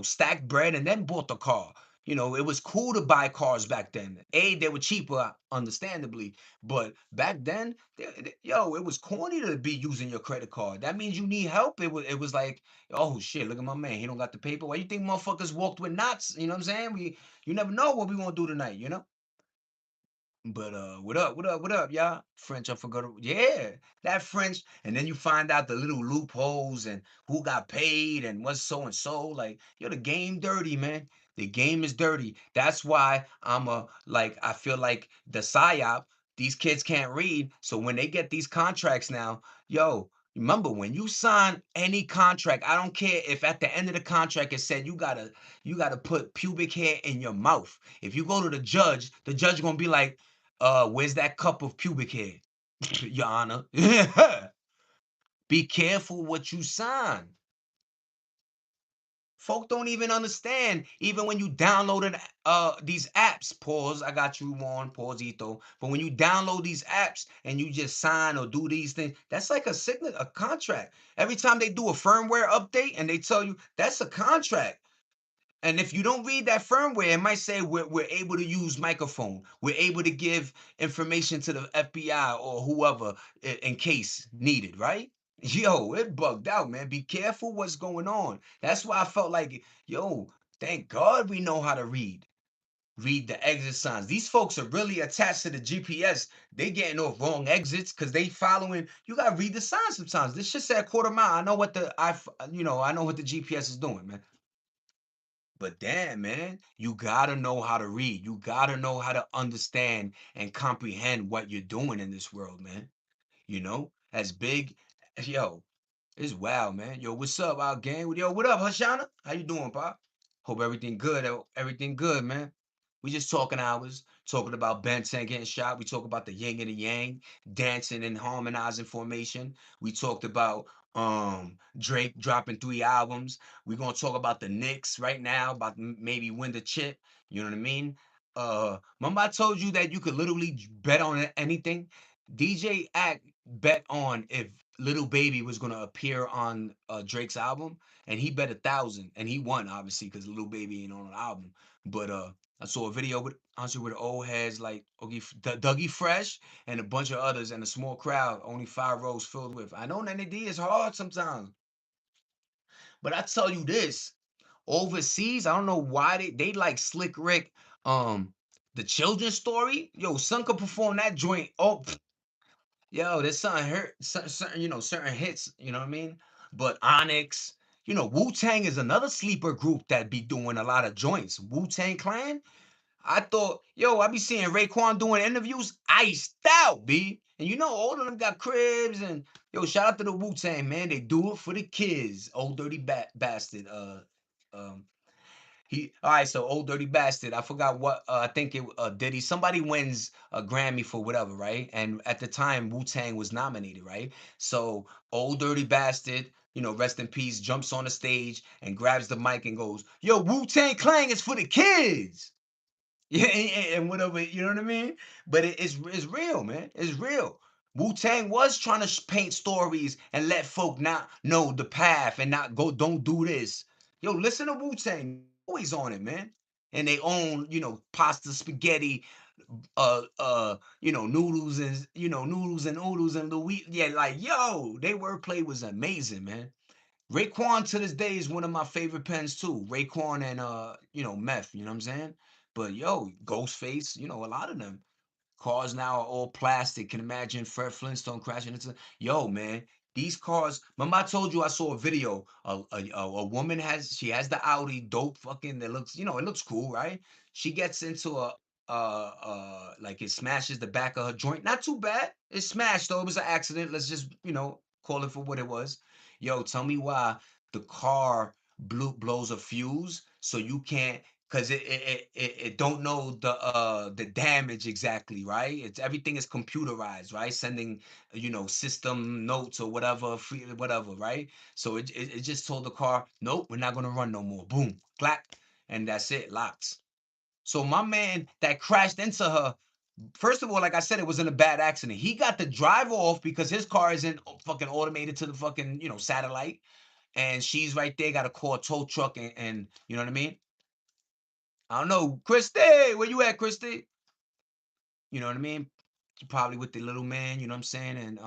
stacked bread and then bought the car. It was cool to buy cars back then. They were cheaper, understandably, but back then, yo, it was corny to be using your credit card. That means you need help. It was like, oh shit, look at my man. He don't got the paper. Why you think motherfuckers walked with knots? You know what I'm saying? You never know what we gonna do tonight. But what up? What up? What up, y'all? French, I forgot. Yeah, that French, and then you find out the little loopholes and who got paid and what's so and so. Like, yo, the game dirty, man. The game is dirty. That's why I feel like the psyop. These kids can't read, so when they get these contracts now, yo. Remember when you sign any contract, I don't care if at the end of the contract it said you gotta put pubic hair in your mouth. If you go to the judge gonna be like, where's that cup of pubic hair, Your Honor? Be careful what you sign. Folk don't even understand. Even when you downloaded these apps, pause. I got you on pausito. But when you download these apps and you just sign or do these things, that's like a signature, a contract. Every time they do a firmware update and they tell you that's a contract. And if you don't read that firmware, it might say we're able to use microphone. We're able to give information to the FBI or whoever in case needed, right? Yo, it bugged out, man. Be careful what's going on. That's why I felt like, yo, thank God we know how to read. Read the exit signs. These folks are really attached to the GPS. They getting off wrong exits because they following. You gotta read the signs sometimes. This shit said quarter mile. I know what the GPS is doing, man. But damn, man, you gotta know how to read. You gotta know how to understand and comprehend what you're doing in this world, man. As big, yo, it's wild, man. Yo, what's up, our gang? Yo, what up, Hashana? How you doing, Pop? Hope everything good. Everything good, man. We just talking hours, talking about Ben 10 getting shot. We talk about the yin and the yang, dancing and harmonizing formation. We talked about Drake dropping 3 albums. We're gonna talk about the Knicks right now, about maybe win the chip. You know what I mean? Remember I told you that you could literally bet on anything? DJ Act bet on if Little Baby was gonna appear on Drake's album, and he bet 1,000, and he won obviously because Little Baby ain't on an album. But I saw a video with honestly with old heads like Dougie Fresh and a bunch of others and a small crowd, only 5 rows filled with. I know NAD is hard sometimes, but I tell you this, overseas, I don't know why they like Slick Rick, the children's story. Yo, son could perform that joint. Oh, yo, there's certain, certain hits, you know what I mean? But Onyx, Wu Tang is another sleeper group that be doing a lot of joints. Wu Tang Clan, I thought, yo, I be seeing Raekwon doing interviews, iced out, B. And all of them got cribs and yo, shout out to the Wu Tang, man. They do it for the kids. Old dirty bastard. Um, he all right, so old dirty bastard. I forgot what I think it Diddy. Somebody wins a Grammy for whatever, right? And at the time, Wu Tang was nominated, right? So old dirty bastard, rest in peace, jumps on the stage and grabs the mic and goes, "Yo, Wu Tang Clan is for the kids." Yeah, and whatever, you know what I mean? But it's real, man. It's real. Wu-Tang was trying to paint stories and let folk not know the path and not go, don't do this. Yo, listen to Wu-Tang. They always on it, man. And they own, pasta, spaghetti, noodles and noodles and Louis. Yeah, like, yo, they wordplay was amazing, man. Raekwon to this day is one of my favorite pens too. Raekwon and Meth, you know what I'm saying? But yo, Ghostface, a lot of them. Cars now are all plastic. Can imagine Fred Flintstone crashing into. Yo, man, these cars. Remember, I told you I saw a video. A woman has the Audi, dope fucking. That looks, it looks cool, right? She gets into like it smashes the back of her joint. Not too bad. It smashed though. It was an accident. Let's just call it for what it was. Yo, tell me why the car blows a fuse so you can't, because it don't know the damage exactly, right? It's everything is computerized, right? Sending system notes or whatever, free whatever, right? So it just told the car, nope, we're not gonna run no more. Boom, clack, and that's it, locks. So my man that crashed into her, first of all, like I said, it was in a bad accident. He got to drive off because his car isn't fucking automated to the fucking satellite, and she's right there, got to call a tow truck, and you know what I mean. I don't know, Christy, where you at, Christy? You know what I mean? Probably with the little man, you know what I'm saying? And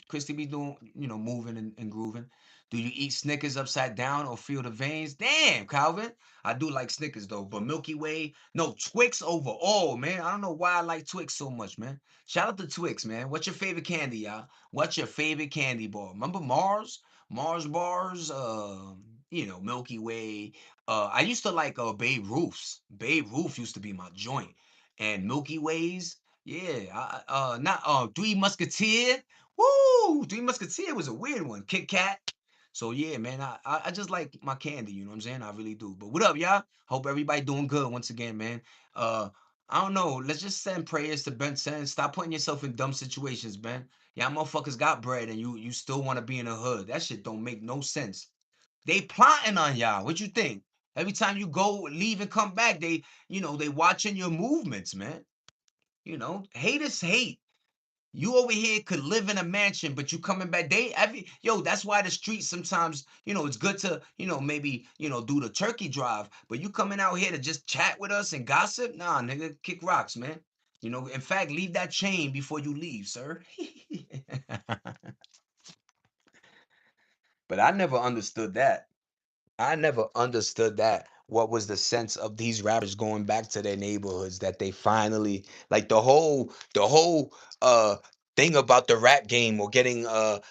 Christy be doing, moving and grooving. Do you eat Snickers upside down or feel the veins? Damn, Calvin. I do like Snickers though, but Milky Way, no, Twix over all, man. I don't know why I like Twix so much, man. Shout out to Twix, man. What's your favorite candy, y'all? What's your favorite candy bar? Remember Mars? Mars bars, Milky Way. I used to like Babe Ruth's. Babe Ruth used to be my joint. And Milky Ways, yeah, not Three Musketeer. Woo! Three Musketeer was a weird one. Kit Kat. So yeah, man, I just like my candy, you know what I'm saying? I really do. But what up, y'all? Hope everybody doing good once again, man. Uh I don't know. Let's just send prayers to Ben Sen. Stop putting yourself in dumb situations, man. Y'all motherfuckers got bread and you still want to be in the hood. That shit don't make no sense. They plotting on y'all. What you think? Every time you go, leave and come back, they watching your movements, man. Haters hate. You over here could live in a mansion, but you coming back. That's why the streets sometimes, it's good to, maybe, do the turkey drive. But you coming out here to just chat with us and gossip? Nah, nigga, kick rocks, man. In fact, leave that chain before you leave, sir. But I never understood that. I never understood that. What was the sense of these rappers going back to their neighborhoods that they finally like the whole thing about the rap game or getting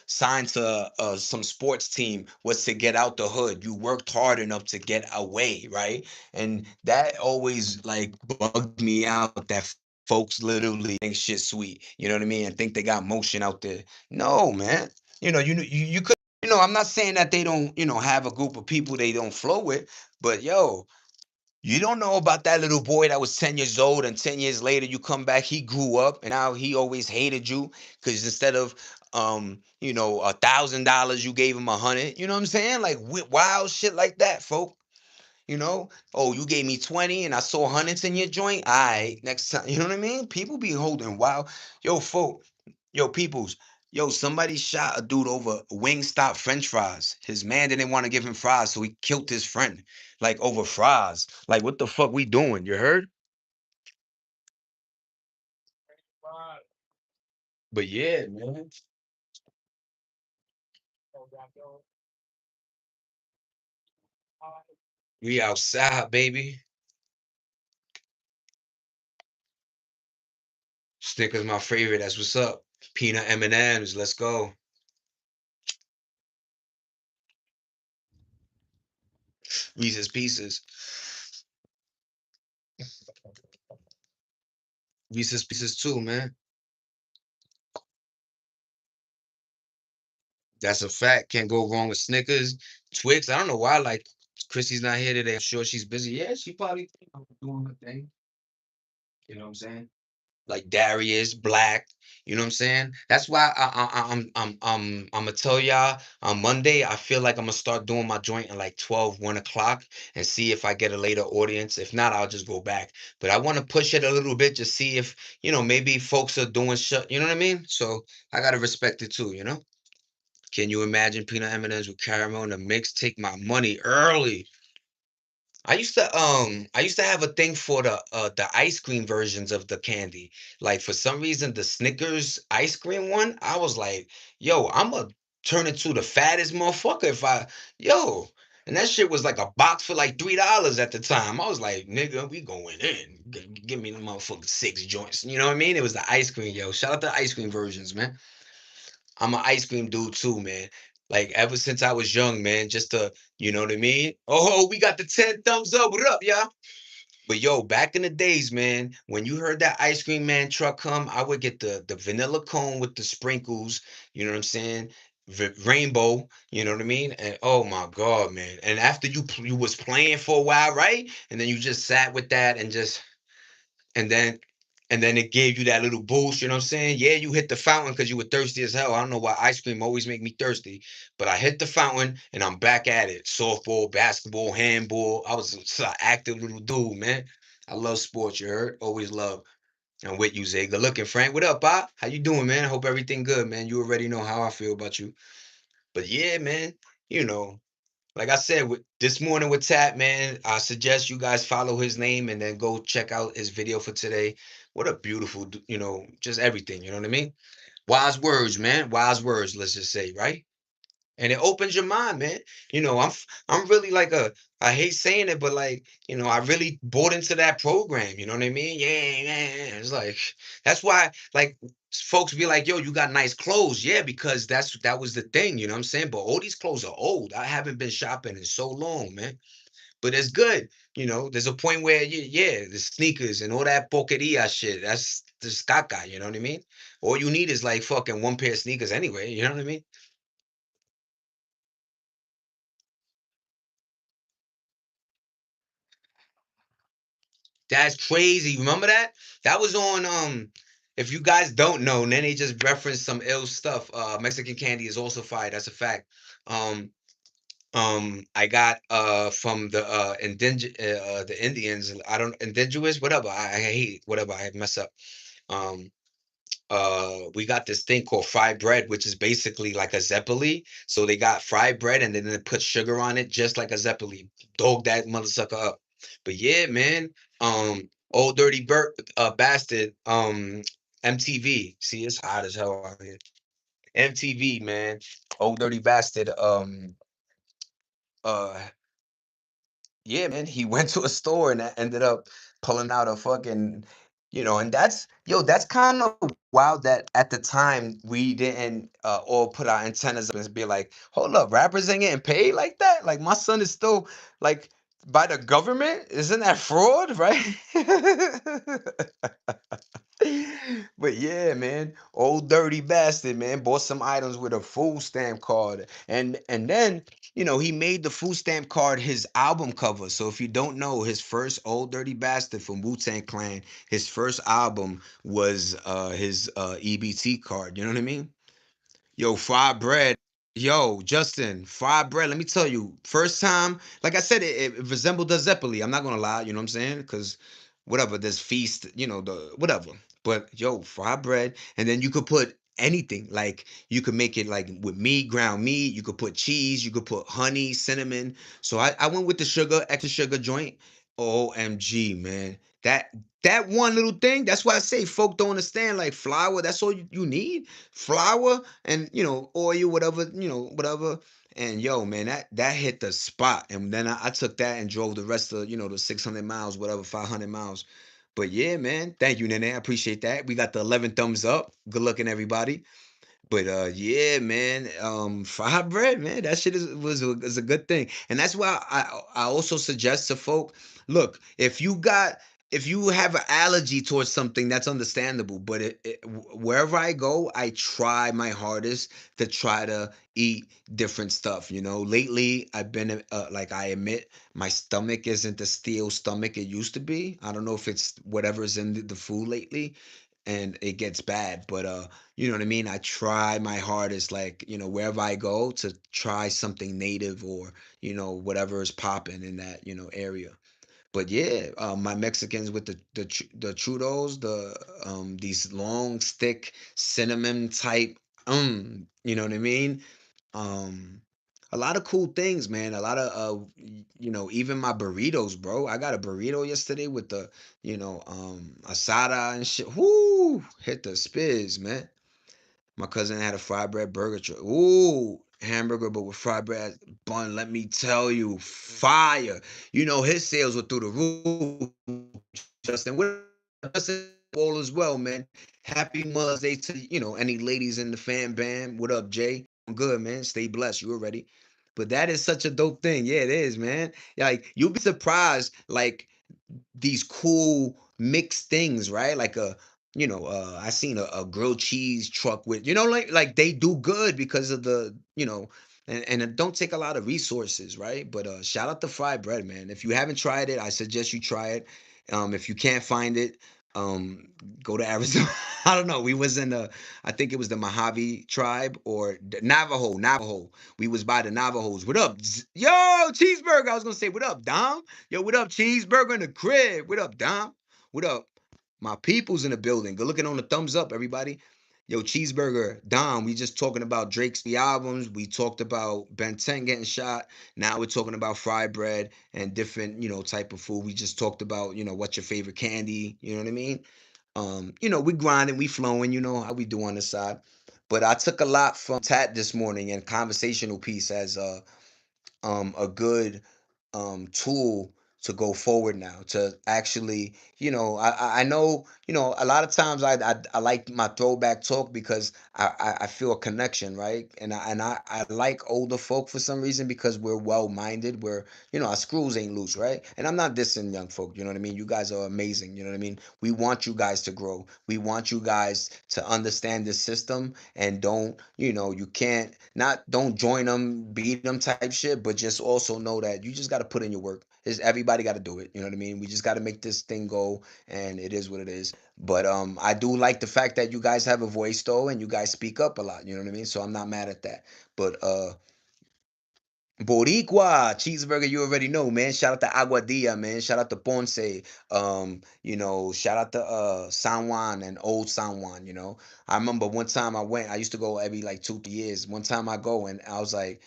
signed to some sports team was to get out the hood. You worked hard enough to get away, right? And that always like bugged me out that folks literally think shit sweet. You know what I mean? And think they got motion out there. No, man. You could I'm not saying that they don't, have a group of people they don't flow with, but yo, you don't know about that little boy that was 10 years old and 10 years later you come back, he grew up and now he always hated you because instead of $1,000, you gave him 100. You know what I'm saying? Like wild shit like that, folk. Oh, you gave me 20 and I saw hundreds in your joint. All right, next time. You know what I mean? People be holding wow. Yo, folk, yo, peoples, yo, somebody shot a dude over Wingstop French fries. His man didn't want to give him fries, so he killed his friend, like over fries. Like, what the fuck we doing? You heard? But yeah, man. We outside, baby. Snickers my favorite. That's what's up. Peanut M&Ms. Let's go. Reese's Pieces. Reese's Pieces too, man. That's a fact. Can't go wrong with Snickers. Twix. I don't know why. Like Chrissy's not here today. I'm sure she's busy. Yeah, she probably doing her thing. You know what I'm saying? like Darius, Black. You know what I'm saying? That's why I'm gonna tell y'all on Monday. I feel like I'm gonna start doing my joint at like 12, 1 o'clock, and see if I get a later audience. If not, I'll just go back. But I want to push it a little bit to see if maybe folks are doing shut. You know what I mean? So I gotta respect it too. Can you imagine peanut M&Ms with caramel in the mix? Take my money early. I used to have a thing for the ice cream versions of the candy. Like for some reason the Snickers ice cream one, I was like, yo, I'ma turn into the fattest motherfucker if I yo. And that shit was like a box for like $3 at the time. I was like, nigga, we going in. Give me the motherfucking 6 joints. You know what I mean? It was the ice cream, yo. Shout out to ice cream versions, man. I'm an ice cream dude too, man. Like ever since I was young, man, just to, you know what I mean? Oh, we got the 10 thumbs up. What up, y'all? But yo, back in the days, man, when you heard that ice cream man truck come, I would get the vanilla cone with the sprinkles, you know what I'm saying? Rainbow, you know what I mean? And oh my God, man. And after you was playing for a while, right? And then you just sat with that and then and then it gave you that little boost, you know what I'm saying? Yeah, you hit the fountain because you were thirsty as hell. I don't know why ice cream always make me thirsty, but I hit the fountain and I'm back at it. Softball, basketball, handball. I was such an active little dude, man. I love sports, you heard? Always love. I'm with you, Zay. Good looking, Frank. What up, Bob? How you doing, man? I hope everything good, man. You already know how I feel about you. But yeah, man, you know, like I said, this morning with Tap, man, I suggest you guys follow his name and then go check out his video for today. What a beautiful, just everything. You know what I mean? Wise words, man. Wise words. Let's just say, right? And it opens your mind, man. I'm really like I hate saying it, but like, I really bought into that program. You know what I mean? Yeah, yeah, yeah. It's like that's why like folks be like, yo, you got nice clothes. Yeah, because that was the thing, you know what I'm saying? But all these clothes are old. I haven't been shopping in so long, man. But it's good. There's a point where yeah, the sneakers and all that porqueria shit. That's just caca, you know what I mean? All you need is like fucking one pair of sneakers anyway, you know what I mean? That's crazy. Remember that? That was on if you guys don't know, and then they just referenced some ill stuff. Mexican candy is also fire. That's a fact. Um I got from the Indians. I don't indigenous, whatever. I hate whatever I mess up. Um we got this thing called fried bread, which is basically like a zeppoli. So they got fried bread and then they put sugar on it, just like a zeppoli. Dog that mother sucker up. But yeah, man. Old dirty bastard. MTV. See, it's hot as hell out here. MTV, man. Old dirty bastard. Uh, Yeah, man, he went to a store and ended up pulling out a fucking, and that's kind of wild that at the time we didn't all put our antennas up and be like, hold up, rappers ain't getting paid like that? Like my son is still like by the government? Isn't that fraud, right? But yeah, man, old dirty bastard, man, bought some items with a food stamp card, and then he made the food stamp card his album cover. So if you don't know, his first old dirty bastard from Wu Tang Clan, his first album was his EBT card. You know what I mean? Yo, fried bread. Yo, Justin, fried bread. Let me tell you, first time, like I said, it resembled the Zeppeli. I'm not gonna lie, you know what I'm saying? Because whatever, there's feast, the whatever. But yo, fried bread, and then you could put anything. Like you could make it like with meat, ground meat. You could put cheese. You could put honey, cinnamon. So I went with the sugar, extra sugar joint. OMG, man. That one little thing. That's why I say folk don't understand. Like flour, that's all you need. Flour and oil, whatever, whatever. And yo, man, that hit the spot. And then I took that and drove the rest of the 600 miles, whatever, 500 miles. But yeah, man, thank you, Nene. I appreciate that. We got the 11 thumbs up. Good looking, everybody. But yeah, man, fried bread, man, that shit is a good thing, and that's why I also suggest to folk, look, if you have an allergy towards something, that's understandable. But wherever I go, I try my hardest to try to eat different stuff. Lately I've been like I admit my stomach isn't the steel stomach it used to be. I don't know if it's whatever's in the food lately. and it gets bad. But you know what I mean? I try my hardest, like, wherever I go, to try something native, or, whatever is popping in that, area. But yeah, my Mexicans with the churros, these long stick cinnamon type, you know what I mean? Um, a lot of cool things, man. A lot of even my burritos, bro. I got a burrito yesterday with the, asada and shit. Whoo, hit the spiz, man. My cousin had a fried bread burger. Ooh, hamburger, but with fried bread bun. Let me tell you, fire. His sales were through the roof, Justin. What up, Justin? All as well, man. Happy Mother's Day to, any ladies in the fan band. What up, Jay? I'm good, man. Stay blessed. You already. But that is such a dope thing. Yeah, it is, man. Like, you'll be surprised, like, these cool mixed things, right? Like I seen a grilled cheese truck with, like they do good because of the, and it don't take a lot of resources, right? But shout out to fried bread, man. If you haven't tried it, I suggest you try it. If you can't find it, um, go to Arizona. I don't know. We was in the, I think it was the Mojave tribe or the Navajo. We was by the Navajos. What up? Yo, cheeseburger. I was gonna say, what up, Dom? Yo, what up, cheeseburger in the crib? What up, Dom? What up? My people's in the building. Good looking on the thumbs up, everybody. Yo, cheeseburger, Dom. We just talking about Drake's the albums. We talked about Ben 10 getting shot. Now we're talking about fried bread and different, type of food. We just talked about, what's your favorite candy. You know what I mean? We grinding, we flowing. You know how we do on the side. But I took a lot from Tat this morning and conversational piece as a good tool to go forward now, to actually, I know, a lot of times I like my throwback talk because I feel a connection, right? And I like older folk for some reason because we're well minded. We're, our screws ain't loose, right? And I'm not dissing young folk, you know what I mean? You guys are amazing, you know what I mean? We want you guys to grow. We want you guys to understand the system, and don't, you can't, not don't join them, beat them type shit, but just also know that you just got to put in your work. Is everybody got to do it? You know what I mean? We just got to make this thing go, and it is what it is. But I do like the fact that you guys have a voice though, and you guys speak up a lot. You know what I mean? So I'm not mad at that. But Boricua cheeseburger, you already know, man. Shout out to Aguadilla, man. Shout out to Ponce. Shout out to San Juan and old San Juan. I remember one time I went. I used to go every like 2 3 years. One time I go and I was like,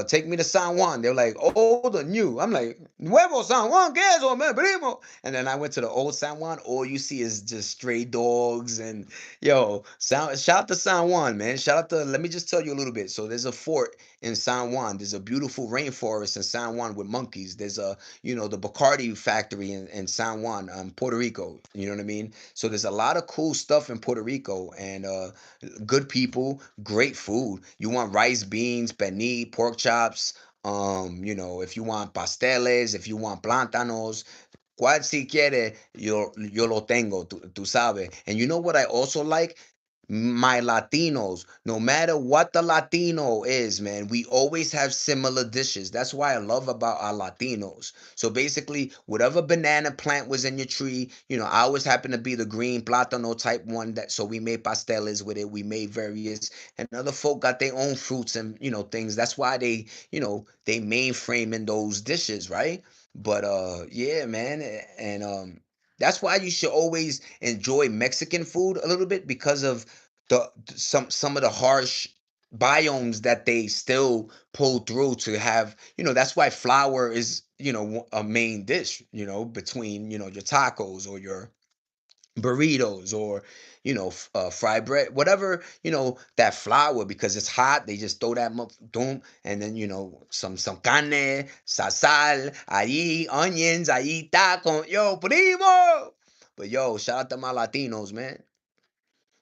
take me to San Juan. They're like, old or new? I'm like, Nuevo San Juan, ¿qué es eso, man, primo? And then I went to the old San Juan. All you see is just stray dogs. And shout out to San Juan, man. Shout out to, let me just tell you a little bit. So there's a fort in San Juan. There's a beautiful rainforest in San Juan with monkeys. There's the Bacardi factory in San Juan, Puerto Rico. You know what I mean? So there's a lot of cool stuff in Puerto Rico, and good people, great food. You want rice, beans, pernil, pork chops. If you want pasteles, if you want plantanos, cual si quiere, yo lo tengo, tú sabes. And you know what I also like? My Latinos, no matter what the Latino is, man, we always have similar dishes. That's why I love about our Latinos. So basically, whatever banana plant was in your tree, I always happen to be the green platano type one. That so we made pasteles with it. We made various, and other folk got their own fruits and things. That's why they mainframe in those dishes, right? But yeah, man, and that's why you should always enjoy Mexican food a little bit because of some of the harsh biomes that they still pull through to have. That's why flour is a main dish, between your tacos or your burritos, or fried bread, whatever, that flour, because it's hot. They just throw that doom, and then some carne, sal, ahí onions, ahí taco, yo primo. But yo, shout out to my Latinos, man.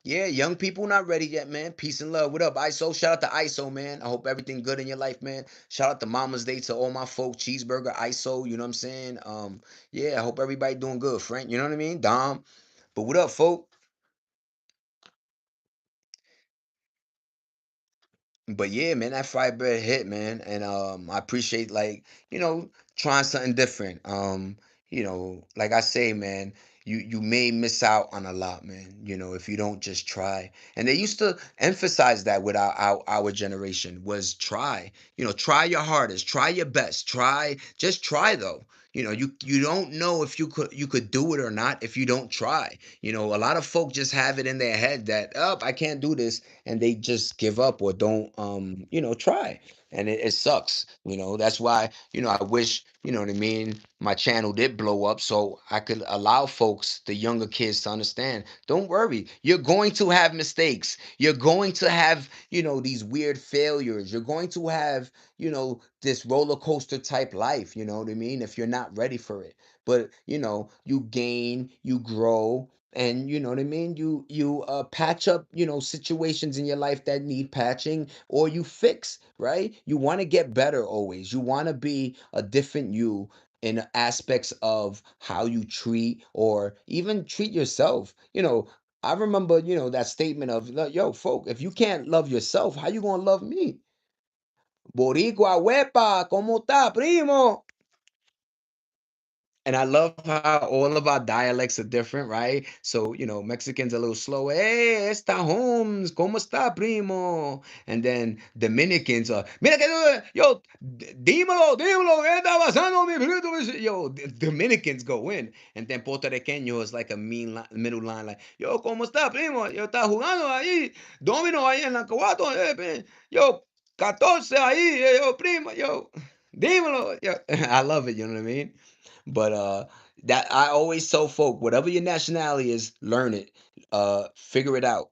Yeah, young people not ready yet, man. Peace and love. What up, ISO? Shout out to ISO, man. I hope everything good in your life, man. Shout out to Mama's Day to all my folks. Cheeseburger, ISO, you know what I'm saying? Yeah, I hope everybody doing good, Frank. You know what I mean? Dom. But what up, folk? But yeah, man, that fried bread hit, man. And I appreciate, like, trying something different. Like I say, man, you may miss out on a lot, man, if you don't just try. And they used to emphasize that with our generation, was try. Try your hardest, try your best, just try though. You don't know if you could do it or not if you don't try. A lot of folk just have it in their head that, oh, I can't do this, and they just give up or don't try. And it sucks. That's why, I wish, what I mean, my channel did blow up so I could allow folks, the younger kids, to understand. Don't worry. You're going to have mistakes. You're going to have, these weird failures. You're going to have, this roller coaster type life, you know what I mean? If you're not ready for it. But, you gain, you grow, and you know what I mean, you patch up, situations in your life that need patching, or you fix, right? You want to get better always. You want to be a different you in aspects of how you treat or even treat yourself. I remember, that statement of, like, yo, folk, if you can't love yourself, how you gonna love me? Boricua, huepa, ¿cómo está, primo? And I love how all of our dialects are different, right? So, Mexicans a little slower. Hey, esta Holmes, ¿cómo está, primo? And then Dominicans are, mira que, yo, dímelo, ¿qué está pasando, mi primo? Yo, Dominicans go in. And then Puerto Riqueño is like a mean middle line, like, yo, ¿cómo está, primo? Yo, está jugando ahí, domino ahí en la cuatro, yo, 14 ahí, yo, primo, yo, dímelo. Yo. I love it, you know what I mean? But that I always tell folk, whatever your nationality is, learn it, figure it out,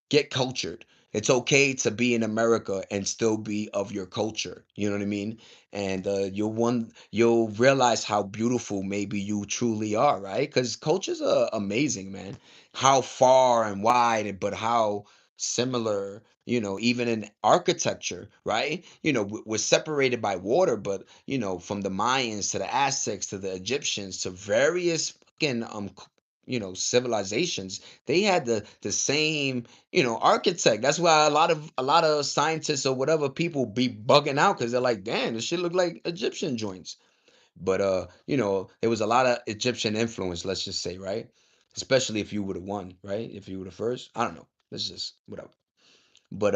get cultured. It's okay to be in America and still be of your culture. You know what I mean? And you'll realize how beautiful maybe you truly are, right? Because cultures are amazing, man. How far and wide, but how similar. Even in architecture, right? We're separated by water, but from the Mayans to the Aztecs to the Egyptians to various fucking civilizations, they had the same architect. That's why a lot of scientists or whatever people be bugging out because they're like, damn, this shit look like Egyptian joints. But there was a lot of Egyptian influence, let's just say, right? Especially if you were the one, right? If you were the first, I don't know. Let's just whatever. But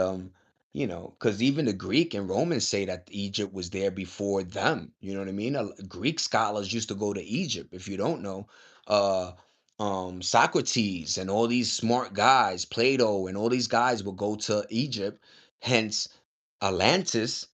because even the Greek and Romans say that Egypt was there before them. You know what I mean? Greek scholars used to go to Egypt. If you don't know, uh, Socrates and all these smart guys, Plato and all these guys will go to Egypt. Hence, Atlantis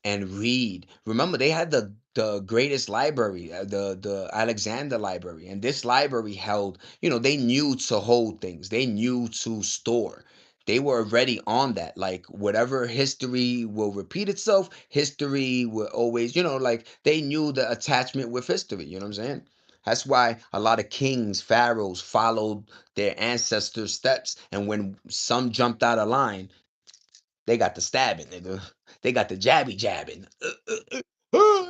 and read. Remember, they had the greatest library, the Alexander Library, and this library held. They knew to hold things. They knew to store. They were already on that. Like whatever history will repeat itself, history will always. Like they knew the attachment with history. You know what I'm saying? That's why a lot of kings, pharaohs followed their ancestors' steps, and when some jumped out of line, they got the stabbing, nigga. They got the jabby jabbing.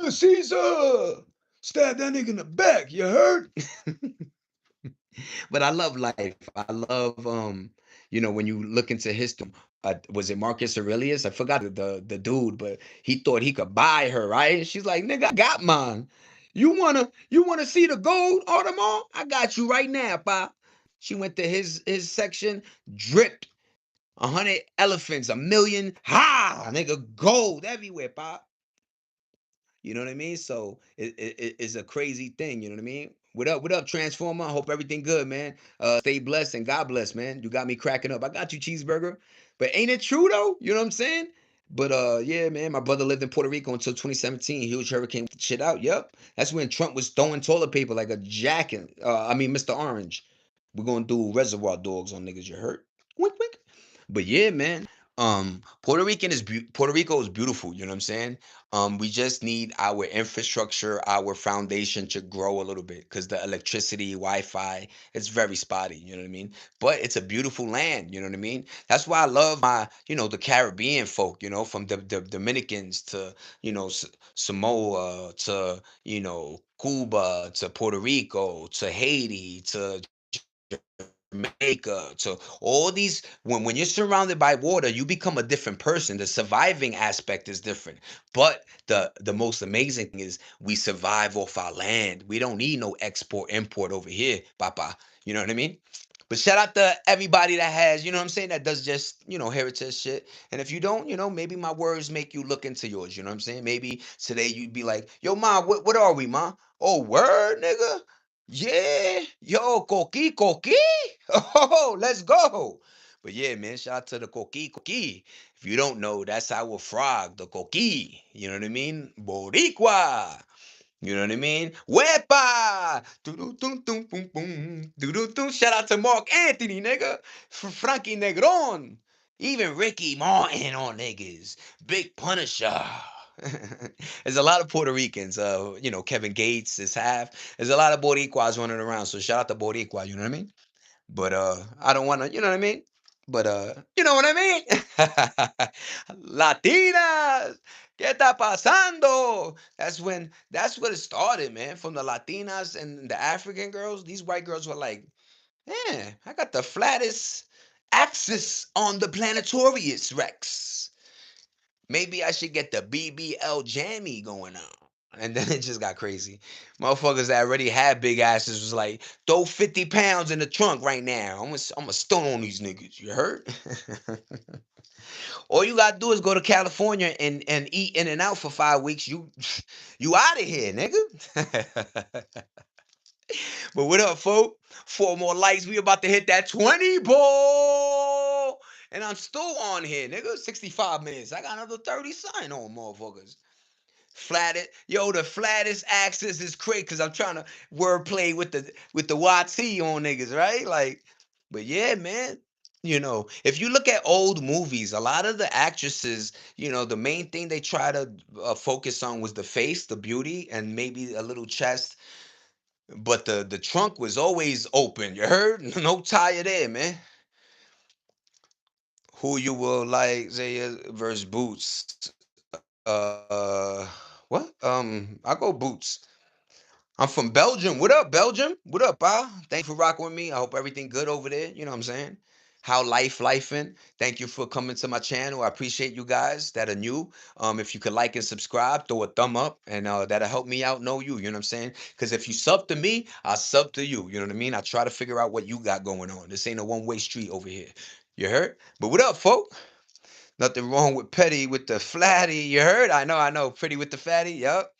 Caesar! Stab that nigga in the back, you heard? But I love life. I love when you look into history, was it Marcus Aurelius? I forgot the dude, but he thought he could buy her, right? She's like, nigga, I got mine. You wanna see the gold, Audemars? I got you right now, pa. She went to his section, dripped 100 elephants, a million. Ha! Nigga, gold everywhere, pop. You know what I mean? So it's a crazy thing. You know what I mean? What up, Transformer? I hope everything good, man. Stay blessed and God bless, man. You got me cracking up. I got you, cheeseburger. But ain't it true though? You know what I'm saying? But yeah, man. My brother lived in Puerto Rico until 2017. Huge hurricane shit out. Yep. That's when Trump was throwing toilet paper like a jacket. I mean, Mr. Orange. We're gonna do Reservoir Dogs on niggas. You hurt? Wink, wink. But yeah, man. Puerto Rico is beautiful. You know what I'm saying? We just need our infrastructure, our foundation to grow a little bit because the electricity, Wi-Fi, it's very spotty. You know what I mean? But it's a beautiful land. You know what I mean? That's why I love the Caribbean folk. From the Dominicans to Samoa to Cuba to Puerto Rico to Haiti to Jamaica Jamaica to all these. When you're surrounded by water, you become a different person. The surviving aspect is different. But the most amazing thing is we survive off our land. We don't need no export import over here, Papa. You know what I mean? But shout out to everybody that has, you know what I'm saying, that does just, heritage shit. And if you don't, maybe my words make you look into yours, you know what I'm saying? Maybe today you'd be like, yo, ma, what are we, ma? Oh, word, nigga? Yeah. Yo, coqui, coqui. Oh, let's go. But yeah, man, shout out to the coqui, coqui. If you don't know, that's our frog, the coqui. You know what I mean? Boricua. You know what I mean? Wepa! Doo-doo-dum-dum-bum-bum. Doo-doo-dum. Shout out to Mark Anthony, nigga. Frankie Negron. Even Ricky Martin on niggas. Big Punisher. There's a lot of Puerto Ricans. Kevin Gates is half. There's a lot of Boricuas running around. So shout out to Boricua, you know what I mean? But I don't wanna, you know what I mean? But you know what I mean? Latinas, ¿qué está pasando? That's what it started, man. From the Latinas and the African girls, these white girls were like, yeah, I got the flattest axis on the Planetorius Rex. Maybe I should get the BBL jammy going on. And then it just got crazy. Motherfuckers that already had big asses was like, throw 50 pounds in the trunk right now. I'm gonna stone on these niggas. You heard? All you gotta do is go to California and eat in and out for 5 weeks. You out of here, nigga. But what up, folk? Four more likes. We about to hit that 20 ball. And I'm still on here, nigga. 65 minutes. I got another 30 sign on, motherfuckers. Flatted, yo, the flattest axis is crazy because I'm trying to wordplay with the YT on niggas, right? Like, but yeah, man. If you look at old movies, a lot of the actresses, the main thing they try to focus on was the face, the beauty, and maybe a little chest. But the trunk was always open. You heard? No tire there, man. Who you will like, Zaya versus Boots? What? I go Boots. I'm from Belgium. What up, Belgium? What up, pal? Thank you for rocking with me. I hope everything good over there. You know what I'm saying? How lifing. Thank you for coming to my channel. I appreciate you guys that are new. If you could like and subscribe, throw a thumb up, and that'll help me out know you. You know what I'm saying? Because if you sub to me, I sub to you. You know what I mean? I try to figure out what you got going on. This ain't a one-way street over here. You heard? But what up, folk? Nothing wrong with Petty with the flatty. You heard? I know. Pretty with the fatty. Yup.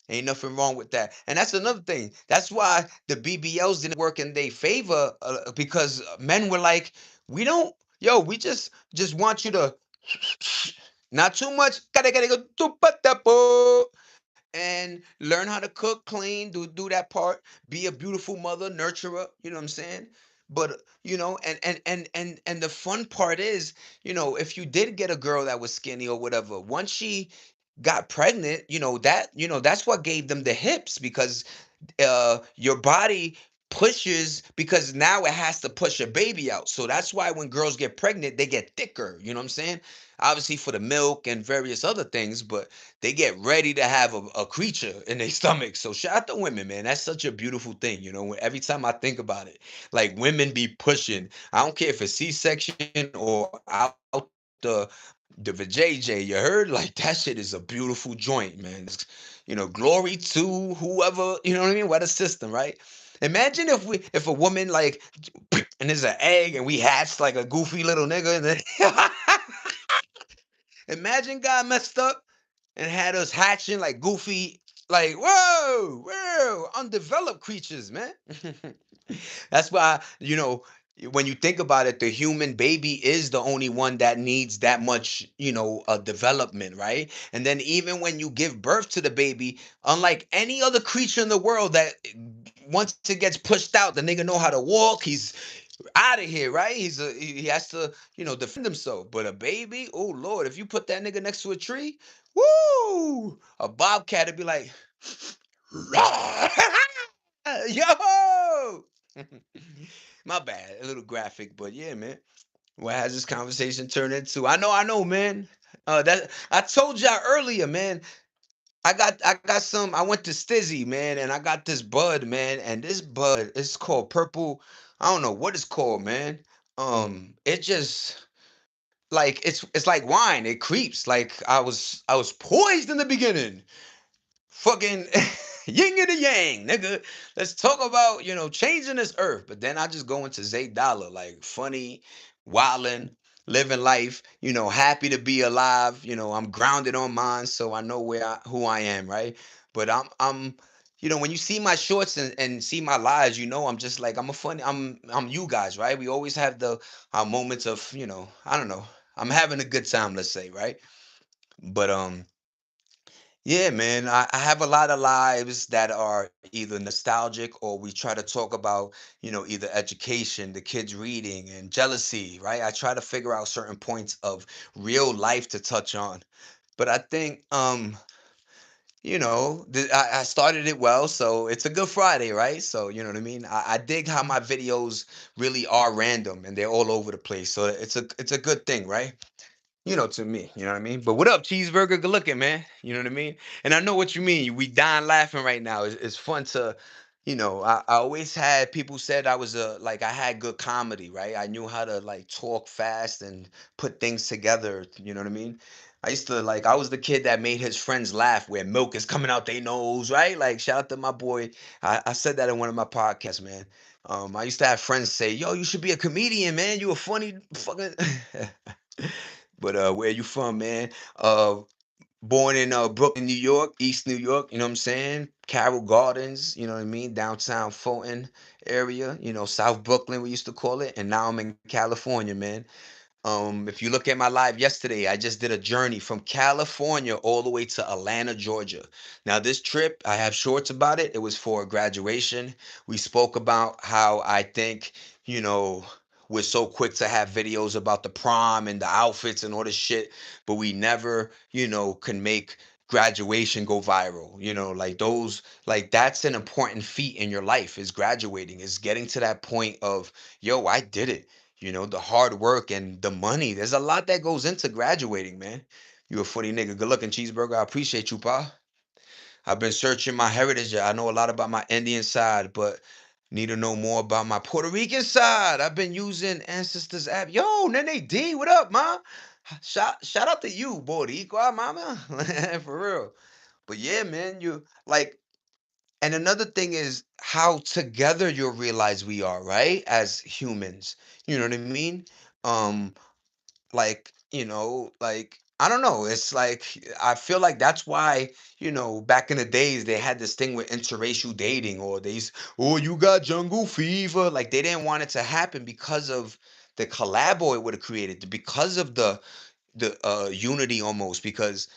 Ain't nothing wrong with that. And that's another thing. That's why the BBLs didn't work in their favor because men were like, we don't, yo, we just want you to not too much. And learn how to cook, clean, do that part, be a beautiful mother, nurturer, you know what I'm saying? But and the fun part is, if you did get a girl that was skinny or whatever, once she got pregnant, that's what gave them the hips because your body pushes because now it has to push a baby out. So that's why when girls get pregnant, they get thicker. You know what I'm saying? Obviously for the milk and various other things, but they get ready to have a creature in their stomach. So shout out to women, man. That's such a beautiful thing. Every time I think about it, like women be pushing. I don't care if it's C-section or out the vajayjay. You heard? Like that shit is a beautiful joint, man. Glory to whoever, you know what I mean? What a system, right? Imagine if a woman like and there's an egg and we hatched like a goofy little nigga and then imagine God messed up and had us hatching like goofy, like whoa, undeveloped creatures, man. That's why, when you think about it, the human baby is the only one that needs that much, development, right? And then even when you give birth to the baby, unlike any other creature in the world that once it gets pushed out, the nigga know how to walk, he's out of here, right? He has to, defend himself. But a baby, oh Lord, if you put that nigga next to a tree, woo, a bobcat would be like, yo. My bad, a little graphic, but yeah, man. What has this conversation turned into? I know, man. That I told y'all earlier, man. I got some. I went to Stizzy, man, and I got this bud, man, and this bud is called purple. I don't know what it's called, man. It just like it's like wine. It creeps. Like I was poised in the beginning. Fucking yin and the yang, nigga. Let's talk about, changing this earth. But then I just go into Zay Dollar, like funny, wildin', living life, happy to be alive. I'm grounded on mine, so I know who I am, right? But when you see my shorts and see my lives, I'm just like I'm you guys, right? We always have the our moments of, I don't know. I'm having a good time, let's say, right? But yeah, man. I have a lot of lives that are either nostalgic or we try to talk about, either education, the kids reading, and jealousy, right? I try to figure out certain points of real life to touch on. But I think, I started it well, so it's a good Friday, right? So, you know what I mean? I dig how my videos really are random and they're all over the place. So it's a good thing, right? To me, you know what I mean? But what up, cheeseburger? Good looking, man. You know what I mean? And I know what you mean. We dying laughing right now. It's fun to, I always had people said I was like I had good comedy, right? I knew how to like talk fast and put things together. You know what I mean? I used to like I was the kid that made his friends laugh where milk is coming out their nose, right? Like shout out to my boy. I said that in one of my podcasts, man. I used to have friends say, "Yo, you should be a comedian, man. You a funny fucking." But where you from, man? Born in Brooklyn, New York, East New York, you know what I'm saying? Carroll Gardens, you know what I mean? Downtown Fulton area, South Brooklyn we used to call it, and now I'm in California, man. If you look at my live yesterday, I just did a journey from California all the way to Atlanta, Georgia. Now, this trip, I have shorts about it. It was for graduation. We spoke about how I think, you know, we're so quick to have videos about the prom and the outfits and all this shit, but we never, can make graduation go viral. Like those, like that's an important feat in your life is graduating, is getting to that point of, yo, I did it, the hard work and the money. There's a lot that goes into graduating, man. You a funny nigga. Good looking cheeseburger. I appreciate you, pa. I've been searching my heritage. I know a lot about my Indian side, but need to know more about my Puerto Rican side. I've been using Ancestors app. Yo, Nene D, what up, ma? Shout out to you, Boricua, mama. For real. But yeah, man, you like, and another thing is how together you'll realize we are, right? As humans. You know what I mean? Um, like, like I don't know. It's like I feel like that's why, back in the days they had this thing with interracial dating or oh, you got jungle fever. Like they didn't want it to happen because of the collabo it would have created, because of the unity almost, because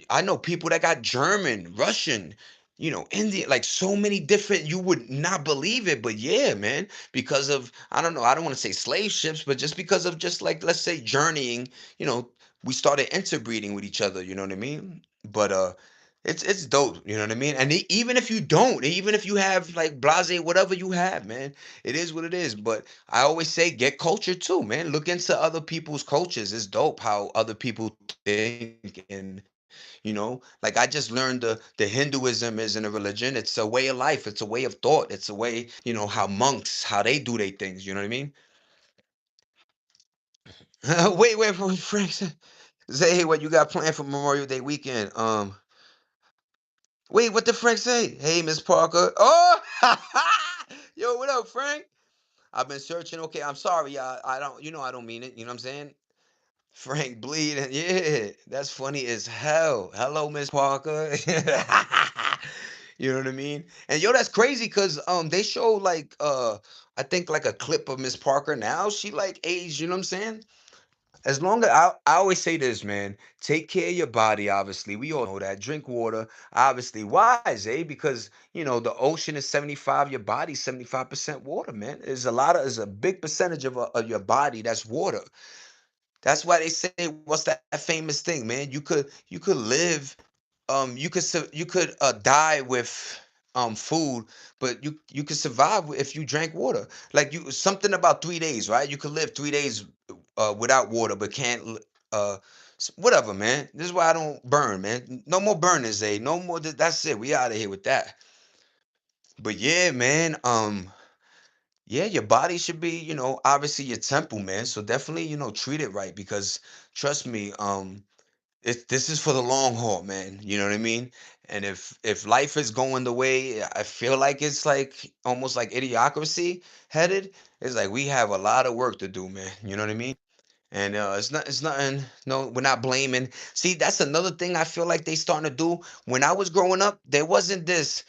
I know people that got German, Russian, Indian, like so many different, you would not believe it, but yeah, man, because of, I don't know, I don't want to say slave ships, but just because of just like, let's say, journeying, you know we started interbreeding with each other, you know what I mean? But it's dope, you know what I mean? And even if you don't, even if you have like blase, whatever you have, man, it is what it is. But I always say get culture too, man. Look into other people's cultures. It's dope how other people think. And like I just learned the Hinduism isn't a religion. It's a way of life. It's a way of thought. It's a way, how monks, how they do their things. You know what I mean? Wait, Frank. Say, hey, what you got planned for Memorial Day weekend? Wait, what did Frank say? Hey, Miss Parker. Oh, yo, what up, Frank? I've been searching. Okay, I'm sorry, y'all. I don't, I don't mean it. You know what I'm saying? Frank bleeding. Yeah, that's funny as hell. Hello, Miss Parker. You know what I mean? And yo, that's crazy because they show like I think like a clip of Miss Parker now. She like aged, you know what I'm saying? As long as I always say this, man, take care of your body, obviously. We all know that. Drink water, obviously. Why, Zay? Because, the ocean is 75, your body's 75% water, man. There's a big percentage of your body that's water. That's why they say, what's that famous thing, man? You could live, you could die with food, but you could survive if you drank water. Like you something about 3 days, right? You could live 3 days without water, but can't. Whatever, man. This is why I don't burn, man. No more burning, Zay. No more. That's it. We out of here with that. But yeah, man. Yeah, your body should be, obviously your temple, man. So definitely, treat it right because trust me, this is for the long haul, man. You know what I mean? And if life is going the way I feel like it's like almost like idiocracy headed, it's like we have a lot of work to do, man. You know what I mean? And it's nothing. No, we're not blaming. See, that's another thing I feel like they starting to do. When I was growing up, there wasn't this.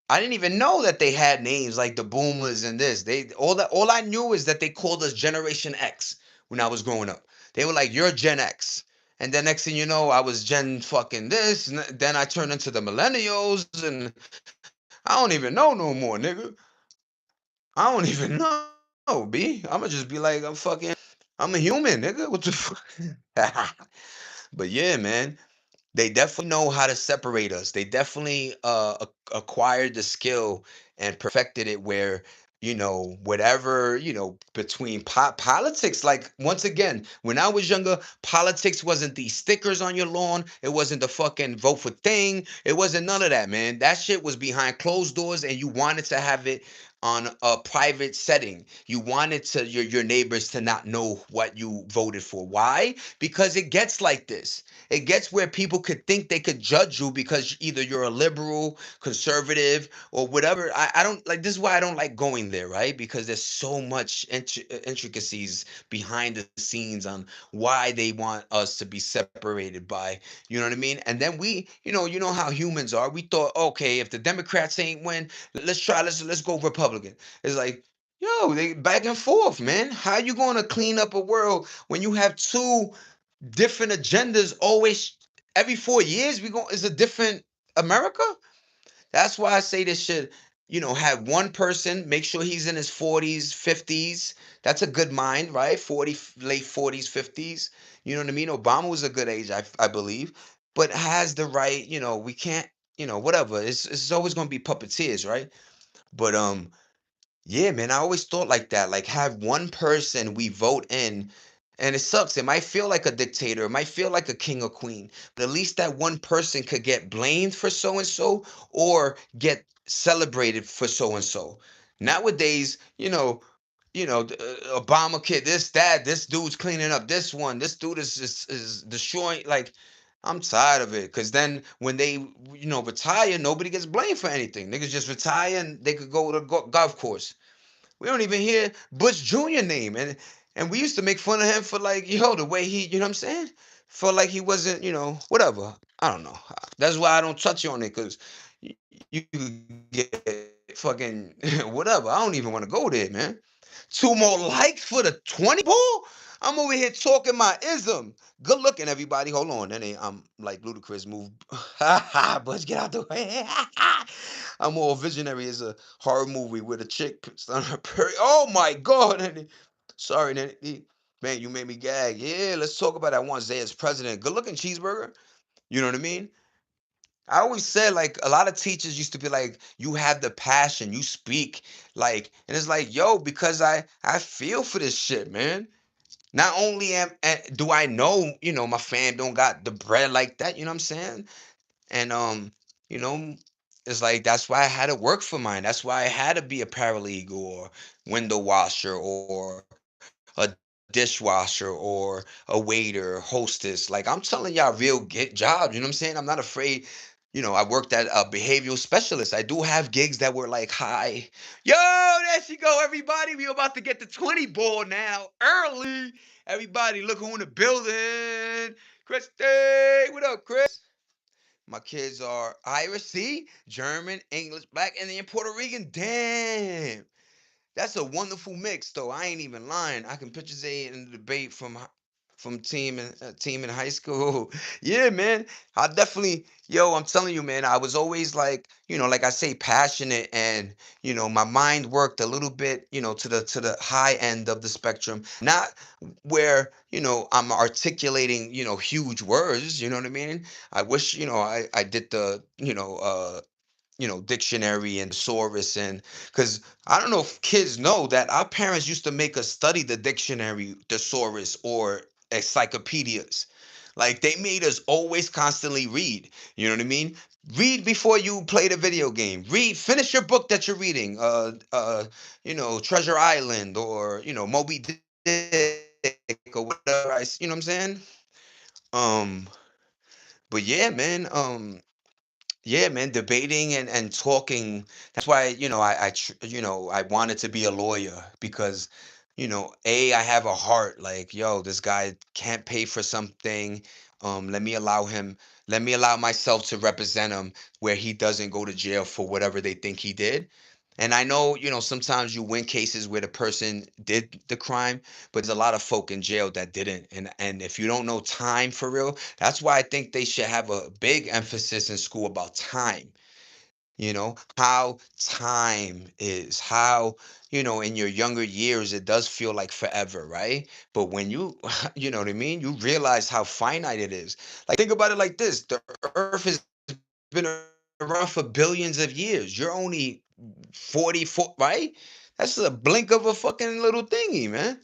I didn't even know that they had names like the boomers and this. All I knew is that they called us Generation X when I was growing up. They were like, "You're Gen X." And then next thing you know, I was Gen fucking this, and then I turned into the millennials, and I don't even know no more, nigga. I don't even know, B. I'ma just be like, I'm a human, nigga. What the fuck? But yeah, man. They definitely know how to separate us. They definitely acquired the skill and perfected it where, whatever, between politics, like once again, when I was younger, politics wasn't the stickers on your lawn. It wasn't the fucking vote for thing. It wasn't none of that, man. That shit was behind closed doors and you wanted to have it on a private setting. You wanted to your neighbors to not know what you voted for. Why? Because it gets like this. It gets where people could think they could judge you because either you're a liberal, conservative, or whatever. I don't like this is why I don't like going there, right? Because there's so much intricacies behind the scenes on why they want us to be separated by, you know what I mean? And then we, you know how humans are. We thought, okay, if the Democrats ain't win, let's go Republican. It's like, yo, they back and forth, man. How you going to clean up a world when you have two different agendas always every 4 years we go is a different America. That's why I say this should, have one person, make sure he's in his 40s, 50s. That's a good mind, right? 40, late 40s, 50s. You know what I mean? Obama was a good age, I believe, but has the right, we can't, whatever. It's always going to be puppeteers, right? But yeah, man, I always thought like that. Like have one person we vote in, and it sucks. It might feel like a dictator, it might feel like a king or queen, but at least that one person could get blamed for so and so or get celebrated for so and so. Nowadays, Obama kid, this, that, this dude's cleaning up this one, this dude is destroying. Like, I'm tired of it. Cause then when they, retire, nobody gets blamed for anything. Niggas just retire and they could go to the golf course. We don't even hear Bush Jr. name. And we used to make fun of him for like, yo, the way he, you know what I'm saying? For like he wasn't, whatever. I don't know. That's why I don't touch on it, because you could get fucking whatever. I don't even want to go there, man. Two more likes for the 20 ball? I'm over here talking my ism. Good looking, everybody. Hold on. Then I'm like Ludacris move. Butch, get out the way. I'm all visionary as a horror movie with a chick puts on her period. Oh my God. Sorry, man, you made me gag. Yeah, let's talk about that one. Zay as president. Good looking cheeseburger. You know what I mean? I always said like a lot of teachers used to be like, you have the passion, you speak like, and it's like, yo, because I feel for this shit, man. Not only do I know, my fam don't got the bread like that, you know what I'm saying? And you know, it's like that's why I had to work for mine. That's why I had to be a paralegal or window washer or a dishwasher or a waiter, hostess. Like I'm telling y'all real get jobs, you know what I'm saying? I'm not afraid. I worked at a behavioral specialist. I do have gigs that were like high. Yo, there she go, everybody. We about to get the 20 ball now. Early. Everybody, look who in the building. Christy. What up, Chris? My kids are Irish, see? German, English, black, and then Puerto Rican. Damn. That's a wonderful mix, though. I ain't even lying. I can picture Zay in the debate from team in high school. Yeah, man. I definitely, yo, I'm telling you, man. I was always like, like I say, passionate, and my mind worked a little bit, to the high end of the spectrum. Not where I'm articulating, huge words. You know what I mean? I wish, I did the, dictionary and thesaurus, and because I don't know if kids know that our parents used to make us study the dictionary, thesaurus, or encyclopedias. Like they made us always constantly read. You know what I mean? Read before you play the video game. Read, finish your book that you're reading. Treasure Island, or Moby Dick, or whatever. You know what I'm saying? Um, but yeah, man. Yeah, man, debating and talking. That's why, I wanted to be a lawyer because, I have a heart like, yo, this guy can't pay for something. Let me allow him, let me allow myself to represent him where he doesn't go to jail for whatever they think he did. And I know, sometimes you win cases where the person did the crime, but there's a lot of folk in jail that didn't. And if you don't know time for real, that's why I think they should have a big emphasis in school about time. How time is, how, in your younger years, it does feel like forever, right? But when you, you know what I mean? You realize how finite it is. Like, think about it like this: the earth has been around for billions of years. You're only 44, right? That's a blink of a fucking little thingy, man.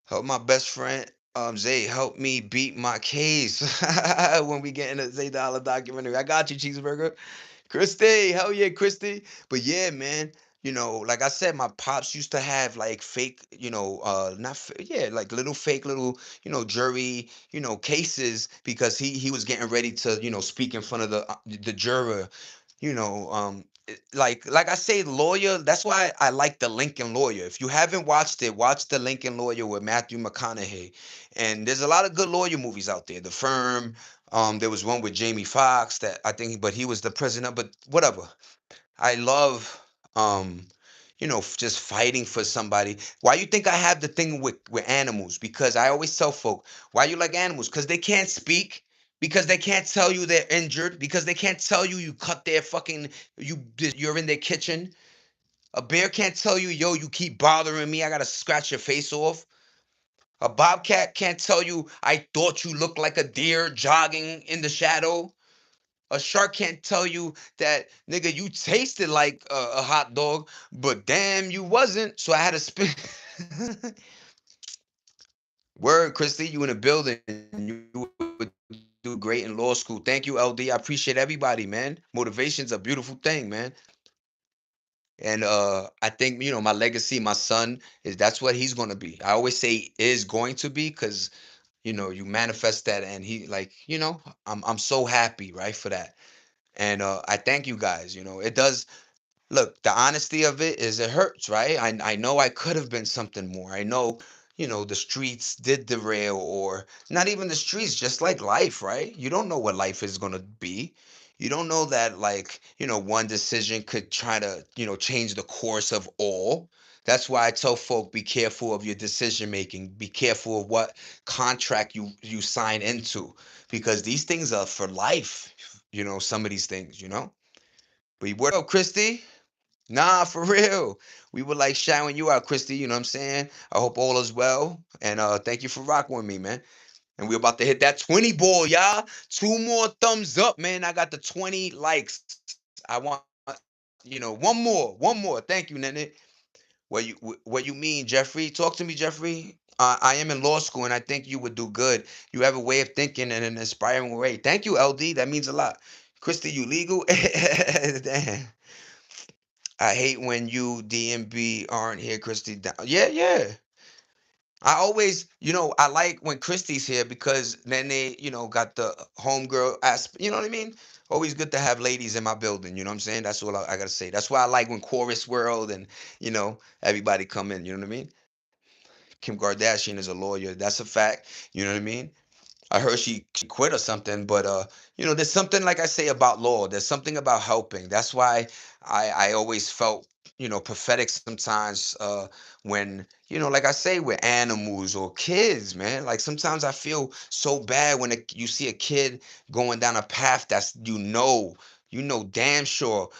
Help my best friend, Zay, help me beat my case when we get in a Zay Dollar documentary. I got you, cheeseburger. Christy, hell yeah, Christy. But yeah, man, like I said, my pops used to have like fake, not yeah, like little fake little, jury, cases because he was getting ready to, speak in front of the juror, like I say, lawyer. That's why I like the Lincoln Lawyer. If you haven't watched it, watch the Lincoln Lawyer with Matthew McConaughey. And there's a lot of good lawyer movies out there. The Firm. There was one with Jamie Foxx that I think, but he was the prisoner. But whatever. I love, just fighting for somebody. Why you think I have the thing with animals? Because I always tell folk, why you like animals? Because they can't speak. Because they can't tell you they're injured. Because they can't tell you you cut their fucking you're in their kitchen. A bear can't tell you, yo, you keep bothering me. I gotta scratch your face off. A bobcat can't tell you, I thought you looked like a deer jogging in the shadow. A shark can't tell you that, nigga, you tasted like a hot dog, but damn, you wasn't. So I had to spit. Word, Christy, you in the building. You would do great in law school. Thank you, LD. I appreciate everybody, man. Motivation's a beautiful thing, man. And I think, my legacy, my son, that's what he's gonna be. I always say is going to be because you manifest that, and he like, I'm so happy, right, for that. And I thank you guys. It does. Look, the honesty of it is it hurts, right? I know I could have been something more. I know, the streets did derail, or not even the streets, just like life, right? You don't know what life is gonna be. You don't know that, like, one decision could try to, change the course of all. That's why I tell folk, be careful of your decision making. Be careful of what contract you sign into, because these things are for life. Some of these things, But what up, Christy? Nah, for real. We would like shouting you out, Christy. You know what I'm saying? I hope all is well. And thank you for rocking with me, man. And we're about to hit that 20 ball, y'all. Two more thumbs up, man. I got the 20 likes. I want, one more. One more. Thank you, Nene. What you mean, Jeffrey? Talk to me, Jeffrey. I am in law school, and I think you would do good. You have a way of thinking in an inspiring way. Thank you, LD. That means a lot. Christy, you legal? Damn. I hate when you DMB aren't here, Christy. Yeah, yeah. I always, I like when Christy's here because then they, got the homegirl aspect. You know what I mean? Always good to have ladies in my building. You know what I'm saying? That's all I gotta say. That's why I like when Chorus World and everybody come in. You know what I mean? Kim Kardashian is a lawyer. That's a fact. You know what I mean? I heard she quit or something, but there's something, like I say, about law. There's something about helping. That's why I always felt, prophetic sometimes, when, like I say, with animals or kids, man. Like sometimes I feel so bad when you see a kid going down a path that's, damn sure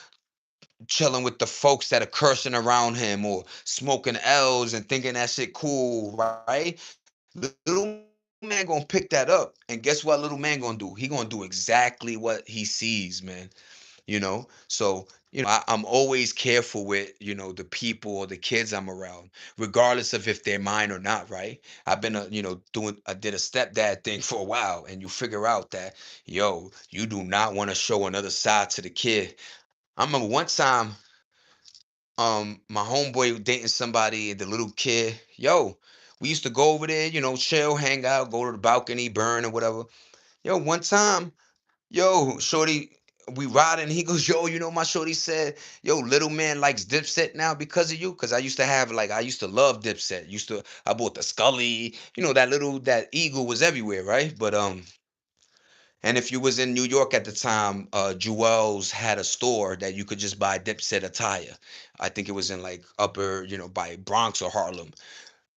chilling with the folks that are cursing around him or smoking L's and thinking that shit cool, right? Little man gonna pick that up, and guess what little man gonna do? He gonna do exactly what he sees, man. So I'm always careful with the people or the kids I'm around, regardless of if they're mine or not, right? I've been doing I did a stepdad thing for a while, and you figure out that, you do not want to show another side to the kid. I remember one time, my homeboy dating somebody, the little kid. We used to go over there, chill, hang out, go to the balcony, burn or whatever. One time, shorty, we riding. He goes, my shorty said, little man likes Dipset now because of you. Cause I used to love Dipset. I bought the Scully, that eagle was everywhere, right? But and if you was in New York at the time, Jewel's had a store that you could just buy Dipset attire. I think it was in like upper, by Bronx or Harlem.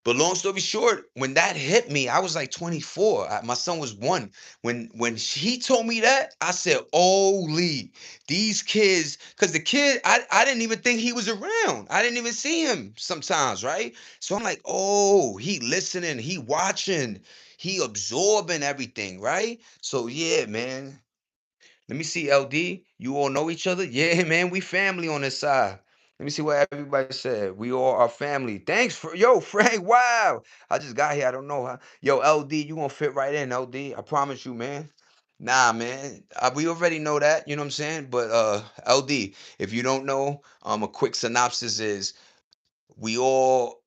But long story short, when that hit me, I was like 24. My son was 1. When he told me that, I said, "Holy, these kids!" Because the kid, I didn't even think he was around. I didn't even see him sometimes, right? So I'm like, "Oh, he listening, he watching, he absorbing everything, right?" So yeah, man. Let me see, LD. You all know each other? Yeah, man. We family on this side. Let me see what everybody said. We all are family. Thanks for Frank. Wow. I just got here. I don't know how. Yo, LD, you gonna fit right in, LD. I promise you, man. Nah, man. We already know that, you know what I'm saying? But LD, if you don't know, a quick synopsis is we all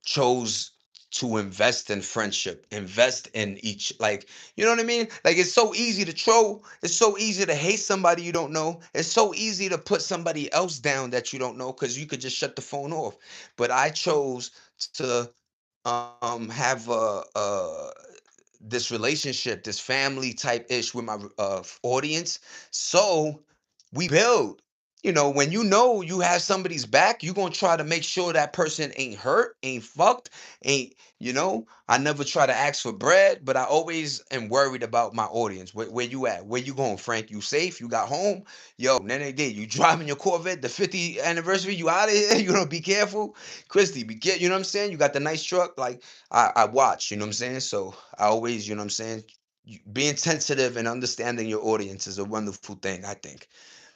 chose to invest in friendship, invest in each, like, you know what I mean? Like, it's so easy to troll, it's so easy to hate somebody you don't know, it's so easy to put somebody else down that you don't know because you could just shut the phone off. But I chose to have this relationship, this family type ish with my audience. So we build. When you have somebody's back, you're gonna try to make sure that person ain't hurt, ain't fucked, ain't, I never try to ask for bread, but I always am worried about my audience. Where you at? Where you going, Frank? You safe? You got home? Yo, Nene did. You driving your Corvette, the 50th anniversary, you out of here? Be careful. Christy, be careful. You know what I'm saying? You got the nice truck. Like, I watch, you know what I'm saying? So I always, you know what I'm saying? Being sensitive and understanding your audience is a wonderful thing, I think.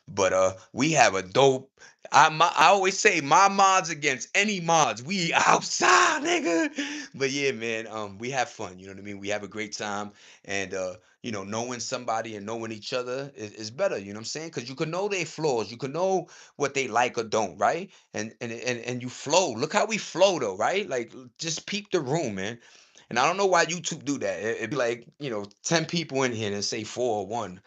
But we have a dope. I always say my mods against any mods. We outside, nigga. But yeah, man, we have fun. You know what I mean? We have a great time, and knowing somebody and knowing each other is better. You know what I'm saying? Because you can know their flaws. You can know what they like or don't, right? And you flow. Look how we flow though, right? Like, just peep the room, man. And I don't know why YouTube do that. It'd be like 10 people in here and say 4 or 1.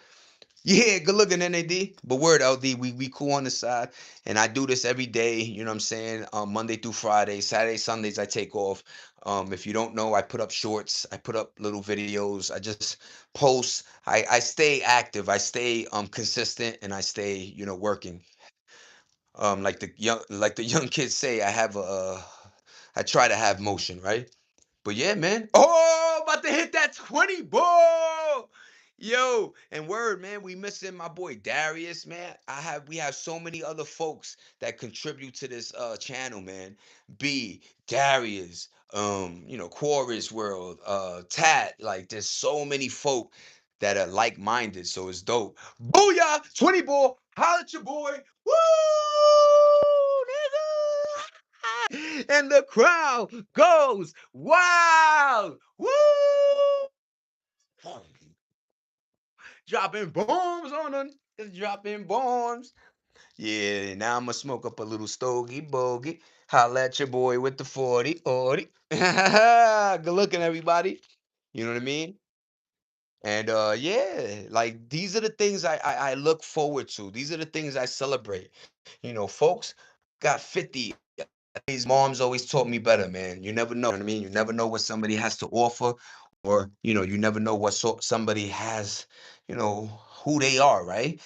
Yeah, good looking NAD. But word LD, we cool on the side. And I do this every day, you know what I'm saying? Monday through Friday. Saturday, Sundays I take off. If you don't know, I put up shorts, I put up little videos, I just post. I stay active, I stay consistent, and I stay, working. Like the young kids say, I try to have motion, right? But yeah, man. Oh, about to hit that 20 ball. Yo, and word, man, we missing my boy Darius, man. We have so many other folks that contribute to this channel, man. B, Darius, Chorus World, Tat, like there's so many folk that are like-minded, so it's dope. Booyah! 20 ball, holla at your boy. Woo! Nigga! And the crowd goes wild. Woo! Dropping bombs on them. It's dropping bombs. Yeah, now I'm gonna smoke up a little stogie bogey. Holla at your boy with the 40 40. Good looking, everybody. You know what I mean? And yeah, like these are the things I look forward to. These are the things I celebrate. Folks got 50. His mom's always taught me better, man. You never know. You know what I mean? You never know what somebody has to offer, or you never know what somebody has, who they are, right?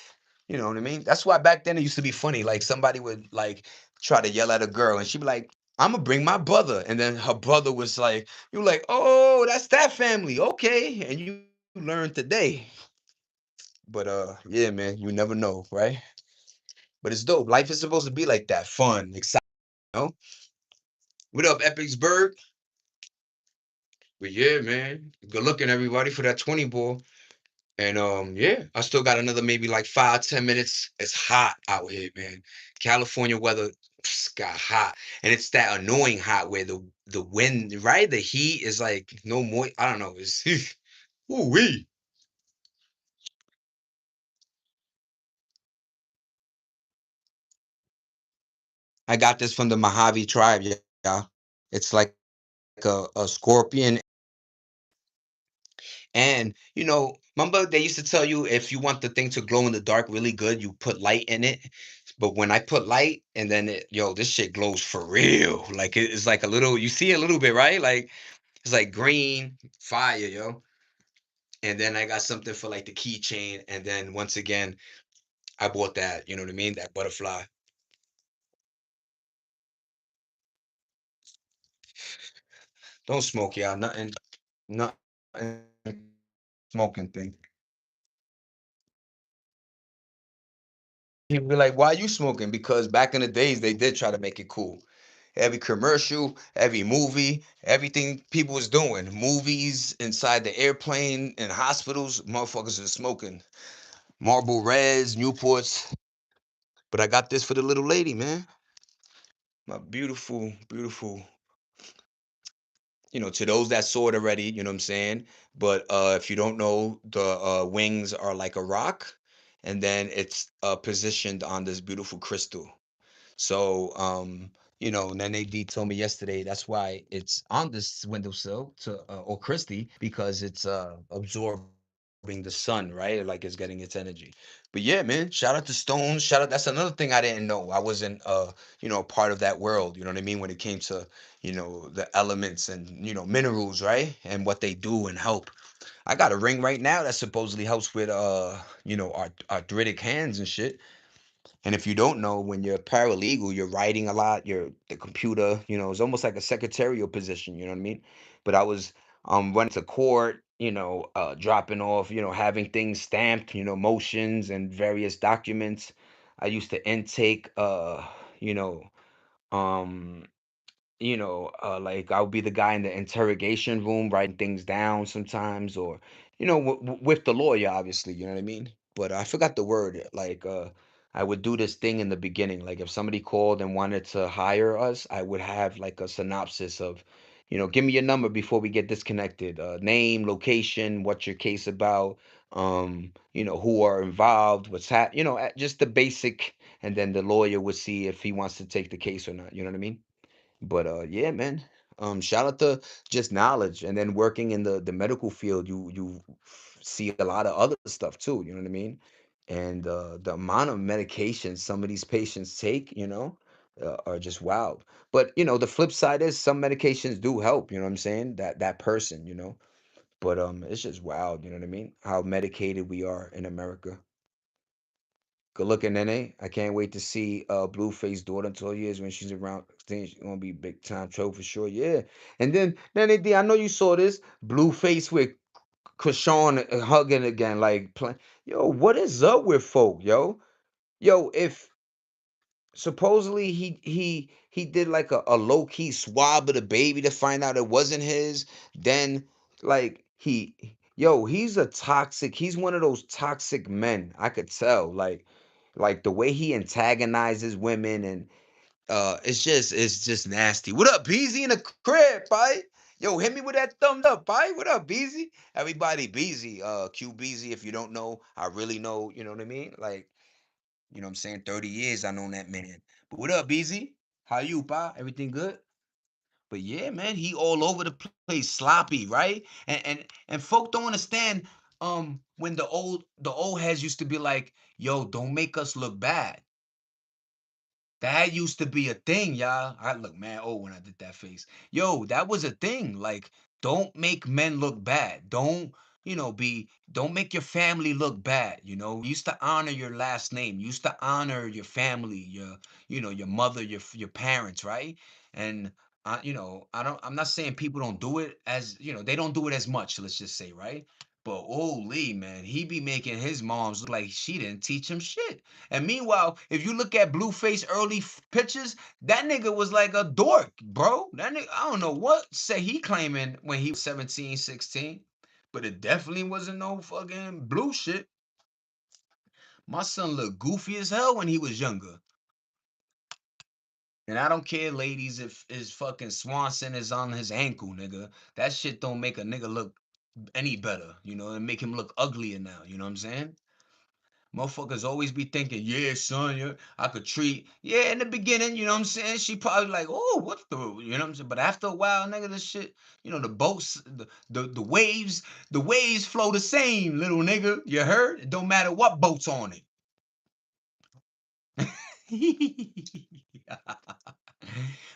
You know what I mean? That's why back then it used to be funny. Like somebody would like try to yell at a girl, and she'd be like, "I'm gonna bring my brother," and then her brother was like, "You like, oh, that's that family, okay?" And you learn today. But yeah, man, you never know, right? But it's dope. Life is supposed to be like that, fun, exciting. You know? What up, Epicsburg? But yeah, man, good looking everybody for that 20 ball. And yeah, I still got another maybe like 5, 10 minutes. It's hot out here, man. California weather got hot, and it's that annoying hot where the wind, right? The heat is like no more. I don't know. It's ooh wee. I got this from the Mojave tribe, yeah. It's like a scorpion. And remember they used to tell you if you want the thing to glow in the dark really good, you put light in it. But when I put light and then this shit glows for real. Like it's like a little, you see a little bit, right? Like it's like green fire, yo. And then I got something for like the keychain. And then once again, I bought that, you know what I mean? That butterfly. Don't smoke, y'all. Nothing smoking thing. He'd be like, "Why you smoking?" Because back in the days, they did try to make it cool. Every commercial, every movie, everything people was doing, movies inside the airplane and hospitals, motherfuckers are smoking Marlboro Reds, Newports. But I got this for the little lady, man. My beautiful, beautiful. To those that saw it already, you know what I'm saying. But if you don't know, the wings are like a rock, and then it's positioned on this beautiful crystal. So, Nene D told me yesterday that's why it's on this windowsill to or Christie because it's absorbing the sun, right? Like it's getting its energy. But yeah, man, shout out to stones. Shout out. That's another thing I didn't know. I wasn't part of that world. You know what I mean when it came to the elements and minerals, right? And what they do and help. I got a ring right now that supposedly helps with arthritic hands and shit. And if you don't know, when you're paralegal, you're writing a lot, you're the computer, it's almost like a secretarial position, you know what I mean? But I was running to court, dropping off, having things stamped, motions and various documents. I used to intake you know, um like I'll be the guy in the interrogation room writing things down sometimes, or with the lawyer, obviously, you know what I mean. But I forgot the word. Like I would do this thing in the beginning. Like if somebody called and wanted to hire us, I would have like a synopsis of, give me your number before we get disconnected. Name, location, what's your case about, who are involved, just the basic, and then the lawyer would see if he wants to take the case or not. You know what I mean? But yeah, man. Shout out to just knowledge, and then working in the medical field, you see a lot of other stuff too. You know what I mean? And the amount of medication some of these patients take, are just wild. But the flip side is some medications do help. You know what I'm saying? That person, But it's just wild. You know what I mean? How medicated we are in America. Good looking, Nene. I can't wait to see Blueface daughter in 12 years when she's around. I think she's gonna be big time trouble for sure. Yeah. And then Nene D, I know you saw this Blueface with Krishan hugging again. Like, yo, what is up with folk, yo? Yo, if supposedly he did like a low-key swab of the baby to find out it wasn't his, then like he's a toxic, he's one of those toxic men. I could tell. Like the way he antagonizes women, and it's just nasty. What up, Beezy in the crib, bye? Yo, hit me with that thumbs up, bye. What up, Beezy? Everybody, Beezy, Q Beezy. If you don't know, I really know. You know what I mean? Like, you know what I'm saying? 30 years I known that man. But what up, Beezy? How you, pa? Everything good? But yeah, man, he all over the place, sloppy, right? And folk don't understand. When the old heads used to be like, "Yo, don't make us look bad." That used to be a thing, y'all. I look man old when I did that face. Yo, that was a thing. Like, don't make men look bad. Don't make your family look bad. Used to honor your last name. Used to honor your family, your mother, your parents, right? And I'm not saying people don't do it as, they don't do it as much, let's just say, right? But holy man, he be making his moms look like she didn't teach him shit. And meanwhile, if you look at Blueface early pictures, that nigga was like a dork, bro. That nigga, I don't know what say he claiming when he was 17, 16. but it definitely wasn't no fucking blue shit. My son looked goofy as hell when he was younger. And I don't care, ladies, if his fucking Swanson is on his ankle, nigga. That shit don't make a nigga look any better, you know, and make him look uglier now. You know what I'm saying? Motherfuckers always be thinking, yeah, son, yeah, I could treat. Yeah, in the beginning, you know what I'm saying? She probably like, oh, what the, you know what I'm saying? But after a while, nigga, this shit, you know, the boats, the waves flow the same, little nigga. You heard? It don't matter what boat's on it.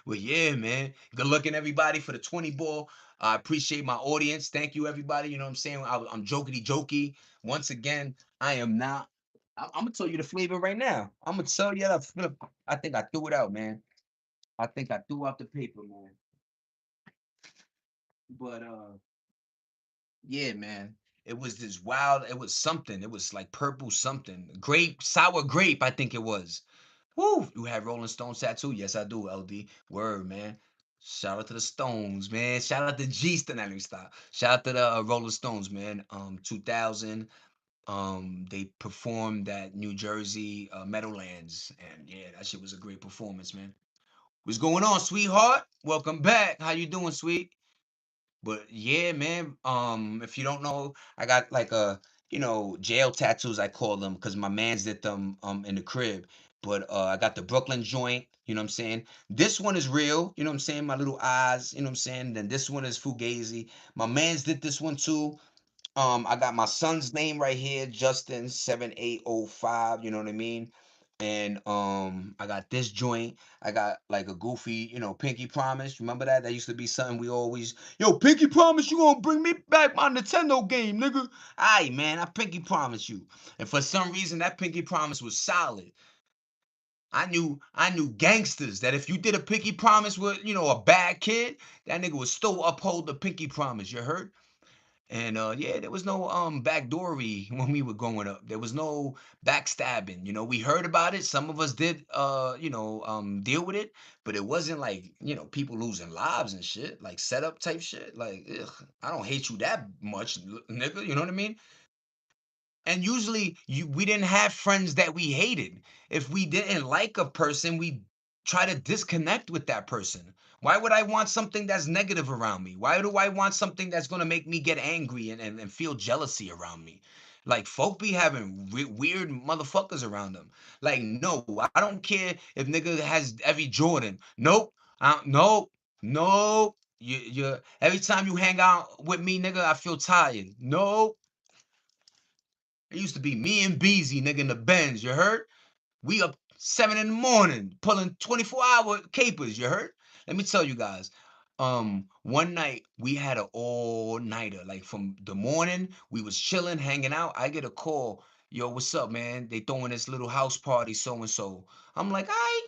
Well, yeah, man. Good looking, everybody, for the 20 ball. I appreciate my audience. Thank you, everybody. You know what I'm saying? I'm jokey jokey. Once again, I am not. I'm gonna tell you the flavor right now. I'm gonna tell you that flip. I think I threw it out, man. I think I threw out the paper, man. But yeah, man. It was this wild. It was something. It was like purple something. Grape, sour grape. I think it was. Woo! You have Rolling Stones tattoo? Yes, I do, LD. Word, man. Shout out to the Stones, man. Shout out to G Star. Let me stop. Shout out to the Rolling Stones, man. 2000. They performed at New Jersey Meadowlands, and yeah, that shit was a great performance, man. What's going on, sweetheart? Welcome back. How you doing, sweet? But yeah, man. If you don't know, I got like jail tattoos. I call them because my man's did them in the crib. But I got the Brooklyn joint. You know what I'm saying? This one is real. You know what I'm saying? My little eyes. You know what I'm saying? Then this one is Fugazi. My man's did this one too. I got my son's name right here, Justin 7805, you know what I mean? And I got this joint. I got like a goofy, Pinky Promise. Remember that? That used to be something we always, yo, Pinky Promise, you gonna bring me back my Nintendo game, nigga. Aight, man, I Pinky Promise you. And for some reason, that Pinky Promise was solid. I knew gangsters that if you did a Pinky Promise with, a bad kid, that nigga would still uphold the Pinky Promise. You heard? And yeah, there was no backdoory when we were growing up. There was no backstabbing. We heard about it. Some of us did deal with it, but it wasn't like, people losing lives and shit, like setup type shit. Like, ugh, I don't hate you that much, nigga. You know what I mean? And usually we didn't have friends that we hated. If we didn't like a person, we try to disconnect with that person. Why would I want something that's negative around me? Why do I want something that's going to make me get angry and feel jealousy around me? Like folk be having weird motherfuckers around them. Like, no, I don't care if nigga has every Jordan. Nope. Nope. Nope. You every time you hang out with me, nigga, I feel tired. Nope. It used to be me and Beezy, nigga, in the Benz, you heard? We up 7 in the morning, pulling 24-hour capers, you heard? Let me tell you guys. One night we had an all-nighter. Like from the morning, we was chilling, hanging out. I get a call. Yo, what's up, man? They throwing this little house party, so and so. I'm like, I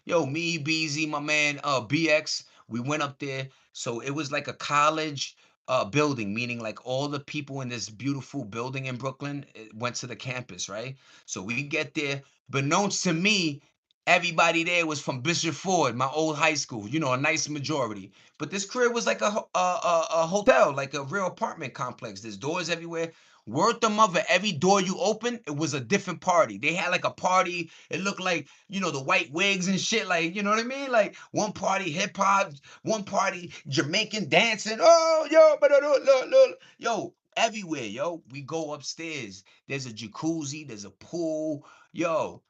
yo, me, Beezy, my man, BX. We went up there. So it was like a college building, meaning like all the people in this beautiful building in Brooklyn went to the campus, right? So we get there, but known to me, everybody there was from Bishop Ford, my old high school. A nice majority. But this crib was like a hotel, like a real apartment complex. There's doors everywhere. Word the mother, every door you open, it was a different party. They had like a party. It looked like, the white wigs and shit. Like, you know what I mean? Like one party hip hop, one party Jamaican dancing. Oh, yo, but look, yo, everywhere, yo. We go upstairs. There's a jacuzzi, there's a pool. Yo,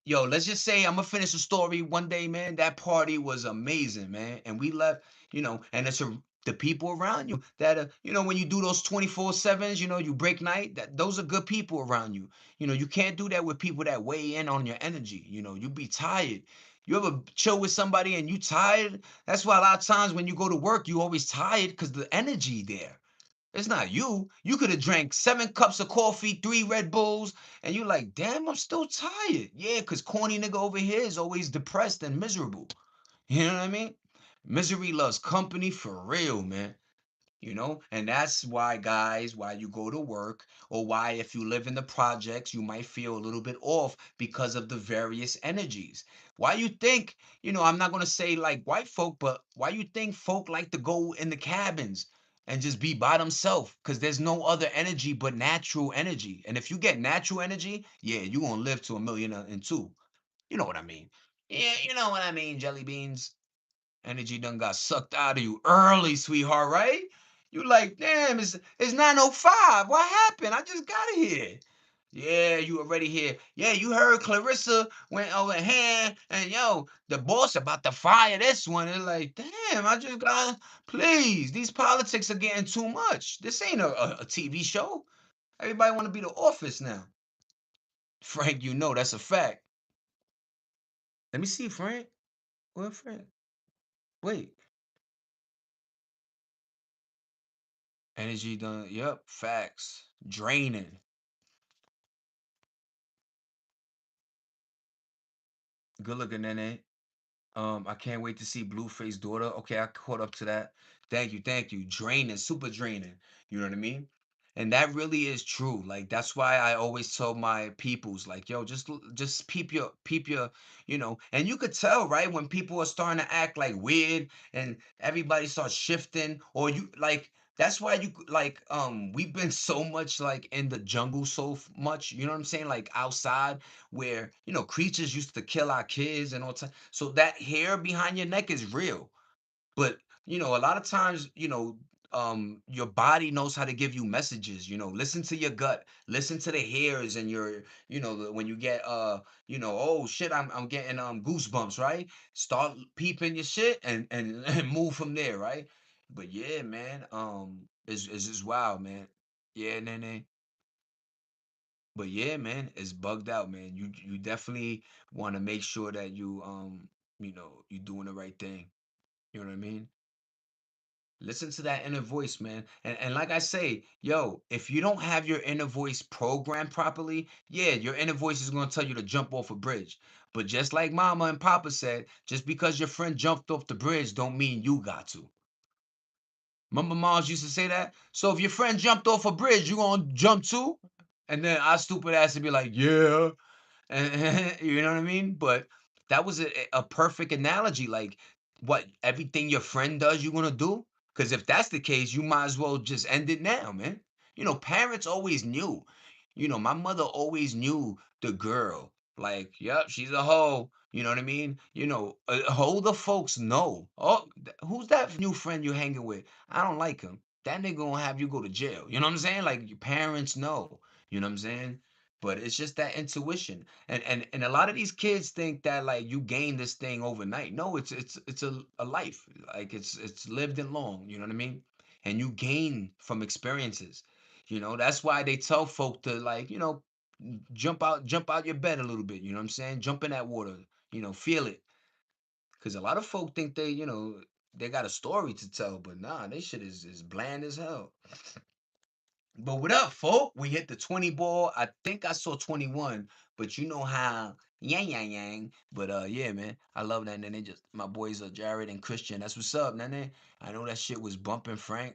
let's just say I'm gonna finish the story one day, man. That party was amazing, man. And we left, and it's the people around you that when you do those 24/7s, you break night, that those are good people around you. You can't do that with people that weigh in on your energy. You be tired. You ever chill with somebody and you tired? That's why a lot of times when you go to work, you always tired because the energy there. It's not you. You could have drank 7 cups of coffee, 3 Red Bulls, and you like, damn, I'm still tired. Yeah, because corny nigga over here is always depressed and miserable. You know what I mean? Misery loves company for real, man. And that's why, guys, why you go to work, or why if you live in the projects, you might feel a little bit off because of the various energies. Why you think, I'm not going to say like white folk, but why you think folk like to go in the cabins? and just be by themselves because there's no other energy but natural energy. And if you get natural energy, yeah, you gonna live to a million and two. You know what I mean? Yeah, you know what I mean, jelly beans. Energy done got sucked out of you early, sweetheart, right? You like, damn, it's 9:05. What happened? I just got here. Yeah, you already here. Yeah, you heard Clarissa went over here, and yo, the boss about to fire this one. And like, damn, I just got, please, these politics are getting too much. This ain't a TV show. Everybody want to be the office now. Frank, you know that's a fact. Let me see, Frank. Where Frank? Wait. Energy done. Yep. Facts. Draining. Good looking, Nene. I can't wait to see Blueface daughter. Okay, I caught up to that. Thank you, thank you. Draining, super draining. You know what I mean? And that really is true. Like that's why I always tell my peoples, like, yo, just peep your, and you could tell, right, when people are starting to act like weird and everybody starts shifting, or you like that's why like we've been so much like in the jungle much, you know what I'm saying? Like outside where creatures used to kill our kids and all time. So that hair behind your neck is real. But a lot of times, your body knows how to give you messages. Listen to your gut, listen to the hairs and your, when you get oh shit, I'm getting goosebumps, right? Start peeping your shit and and move from there, right? But yeah, man, it's just wild, man. Yeah, Nene. But yeah, man, it's bugged out, man. You definitely want to make sure that you're doing the right thing. You know what I mean? Listen to that inner voice, man. And like I say, yo, if you don't have your inner voice programmed properly, yeah, your inner voice is gonna tell you to jump off a bridge. But just like Mama and Papa said, just because your friend jumped off the bridge don't mean you got to. Remember moms used to say that? So if your friend jumped off a bridge, you gonna jump too? And then I stupid ass to be like, yeah. And you know what I mean? But that was a perfect analogy. Like, what everything your friend does, you're gonna do? Because if that's the case, you might as well just end it now, man. Parents always knew. My mother always knew the girl. Like, yep, she's a hoe. You know what I mean? Older folks know. Oh, who's that new friend you're hanging with? I don't like him. That nigga gonna have you go to jail. You know what I'm saying? Like, your parents know. You know what I'm saying? But it's just that intuition. And a lot of these kids think that like you gain this thing overnight. No, it's a life. Like it's lived and long, you know what I mean? And you gain from experiences. That's why they tell folk to like, jump out your bed a little bit, you know what I'm saying? Jump in that water, feel it. Cause a lot of folk think they got a story to tell, but nah, they shit is bland as hell. But what up, folk? We hit the 20 ball. I think I saw 21, but you know how yang yang yang. But yeah, man. I love that. And they just my boys are Jared and Christian. That's what's up, man. I know that shit was bumping Frank.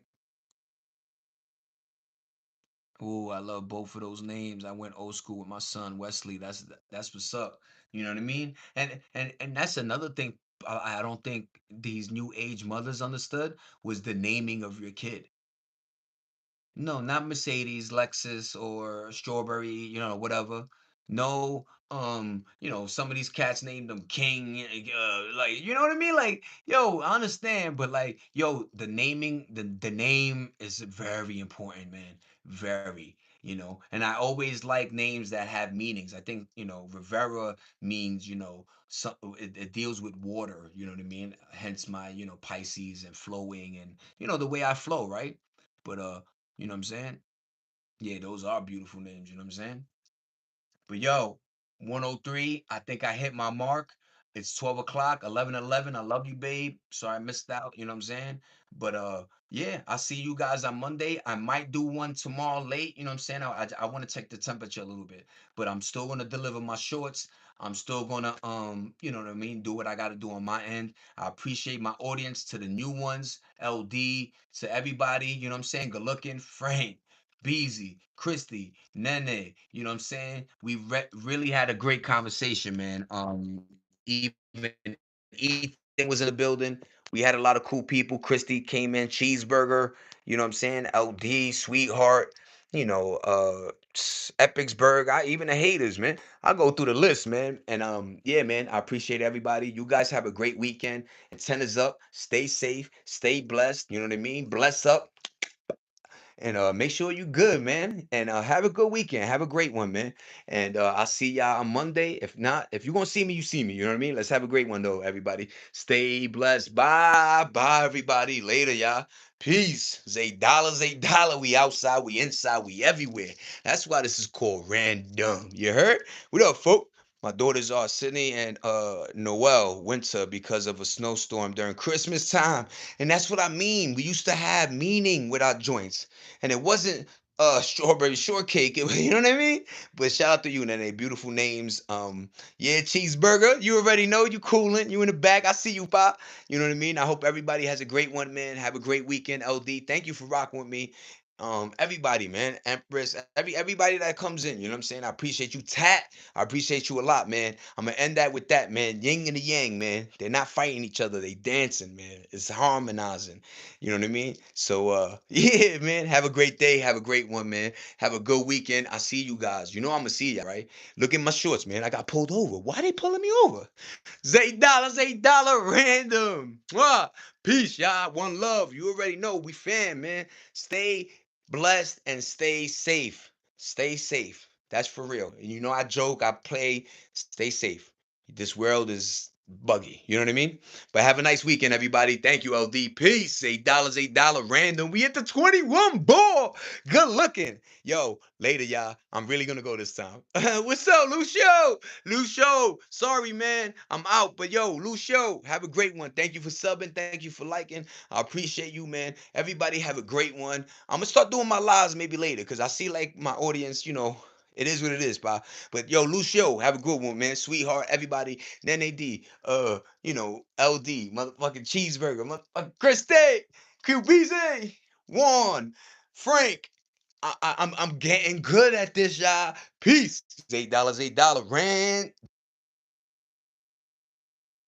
Oh, I love both of those names. I went old school with my son Wesley. That's what's up. You know what I mean? And that's another thing I don't think these new age mothers understood was the naming of your kid. No, not Mercedes, Lexus, or Strawberry, whatever. No, some of these cats named them King, like, you know what I mean? Like, yo, I understand, but like, yo, the name is very important, man. Very. And I always like names that have meanings. I think, Rivera means, it deals with water, you know what I mean? Hence my, Pisces and flowing and, the way I flow, right? But you know what I'm saying? Yeah, those are beautiful names, you know what I'm saying? But yo, 103, I think I hit my mark. It's 12 o'clock, 11:11. I love you, babe. Sorry I missed out, you know what I'm saying? But yeah, I'll see you guys on Monday. I might do one tomorrow late, you know what I'm saying? I want to check the temperature a little bit, but I'm still gonna deliver my shorts. I'm still gonna you know what I mean, do what I gotta do on my end. I appreciate my audience, to the new ones, LD, to everybody, you know what I'm saying? Good looking, Frank. Beezy, Christy, Nene, you know what I'm saying? We really had a great conversation, man. Even Ethan was in the building. We had a lot of cool people. Christy came in, cheeseburger. You know what I'm saying? LD, Sweetheart, Epicsburg, even the haters, man. I go through the list, man. And yeah, man, I appreciate everybody. You guys have a great weekend. Antennas up, stay safe, stay blessed. You know what I mean? Bless up. And make sure you good, man. And have a good weekend. Have a great one, man. And I'll see y'all on Monday. If not, if you're gonna see me, you see me. You know what I mean? Let's have a great one though, everybody. Stay blessed. Bye. Bye, everybody. Later, y'all. Peace. Zay dollar, Zay dollar. We outside, we inside, we everywhere. That's why this is called random. You heard? What up, folk? My daughters are Sydney and Noel Winter because of a snowstorm during Christmas time. And that's what I mean. We used to have meaning with our joints. And it wasn't strawberry shortcake. You know what I mean? But shout out to you, Nene. Beautiful names. Yeah, cheeseburger. You already know you cooling. You in the back. I see you, Pop. You know what I mean? I hope everybody has a great one, man. Have a great weekend, LD. Thank you for rocking with me. Everybody, man. Empress, everybody that comes in. You know what I'm saying? I appreciate you, Tat. I appreciate you a lot, man. I'm gonna end that with that, man. Ying and the Yang, man. They're not fighting each other. They dancing, man. It's harmonizing. You know what I mean? So yeah, man. Have a great day. Have a great one, man. Have a good weekend. I see you guys. You know I'm gonna see y'all, right? Look at my shorts, man. I got pulled over. Why they pulling me over? Zay dollar random. Mwah. Peace, y'all. One love. You already know we fam, man. Stay blessed and stay safe. Stay safe. That's for real. And you know I joke, I play. Stay safe. This world is buggy. You know what I mean? But have a nice weekend, everybody. Thank you, LD. Peace. $8, random. We hit the 21 ball. Good looking. Yo, later, y'all. I'm really gonna go this time. What's up, Lucio? Lucio. Sorry, man. I'm out. But yo, Lucio, have a great one. Thank you for subbing. Thank you for liking. I appreciate you, man. Everybody have a great one. I'm gonna start doing my lives maybe later because I see like my audience, it is what it is, pal. But yo, Lucio, have a good one, man. Sweetheart, everybody. Nene D, LD, motherfucking cheeseburger, motherfucking Christy, QBZ, Juan, Frank. I'm getting good at this, y'all. Peace. $8, $8, rand.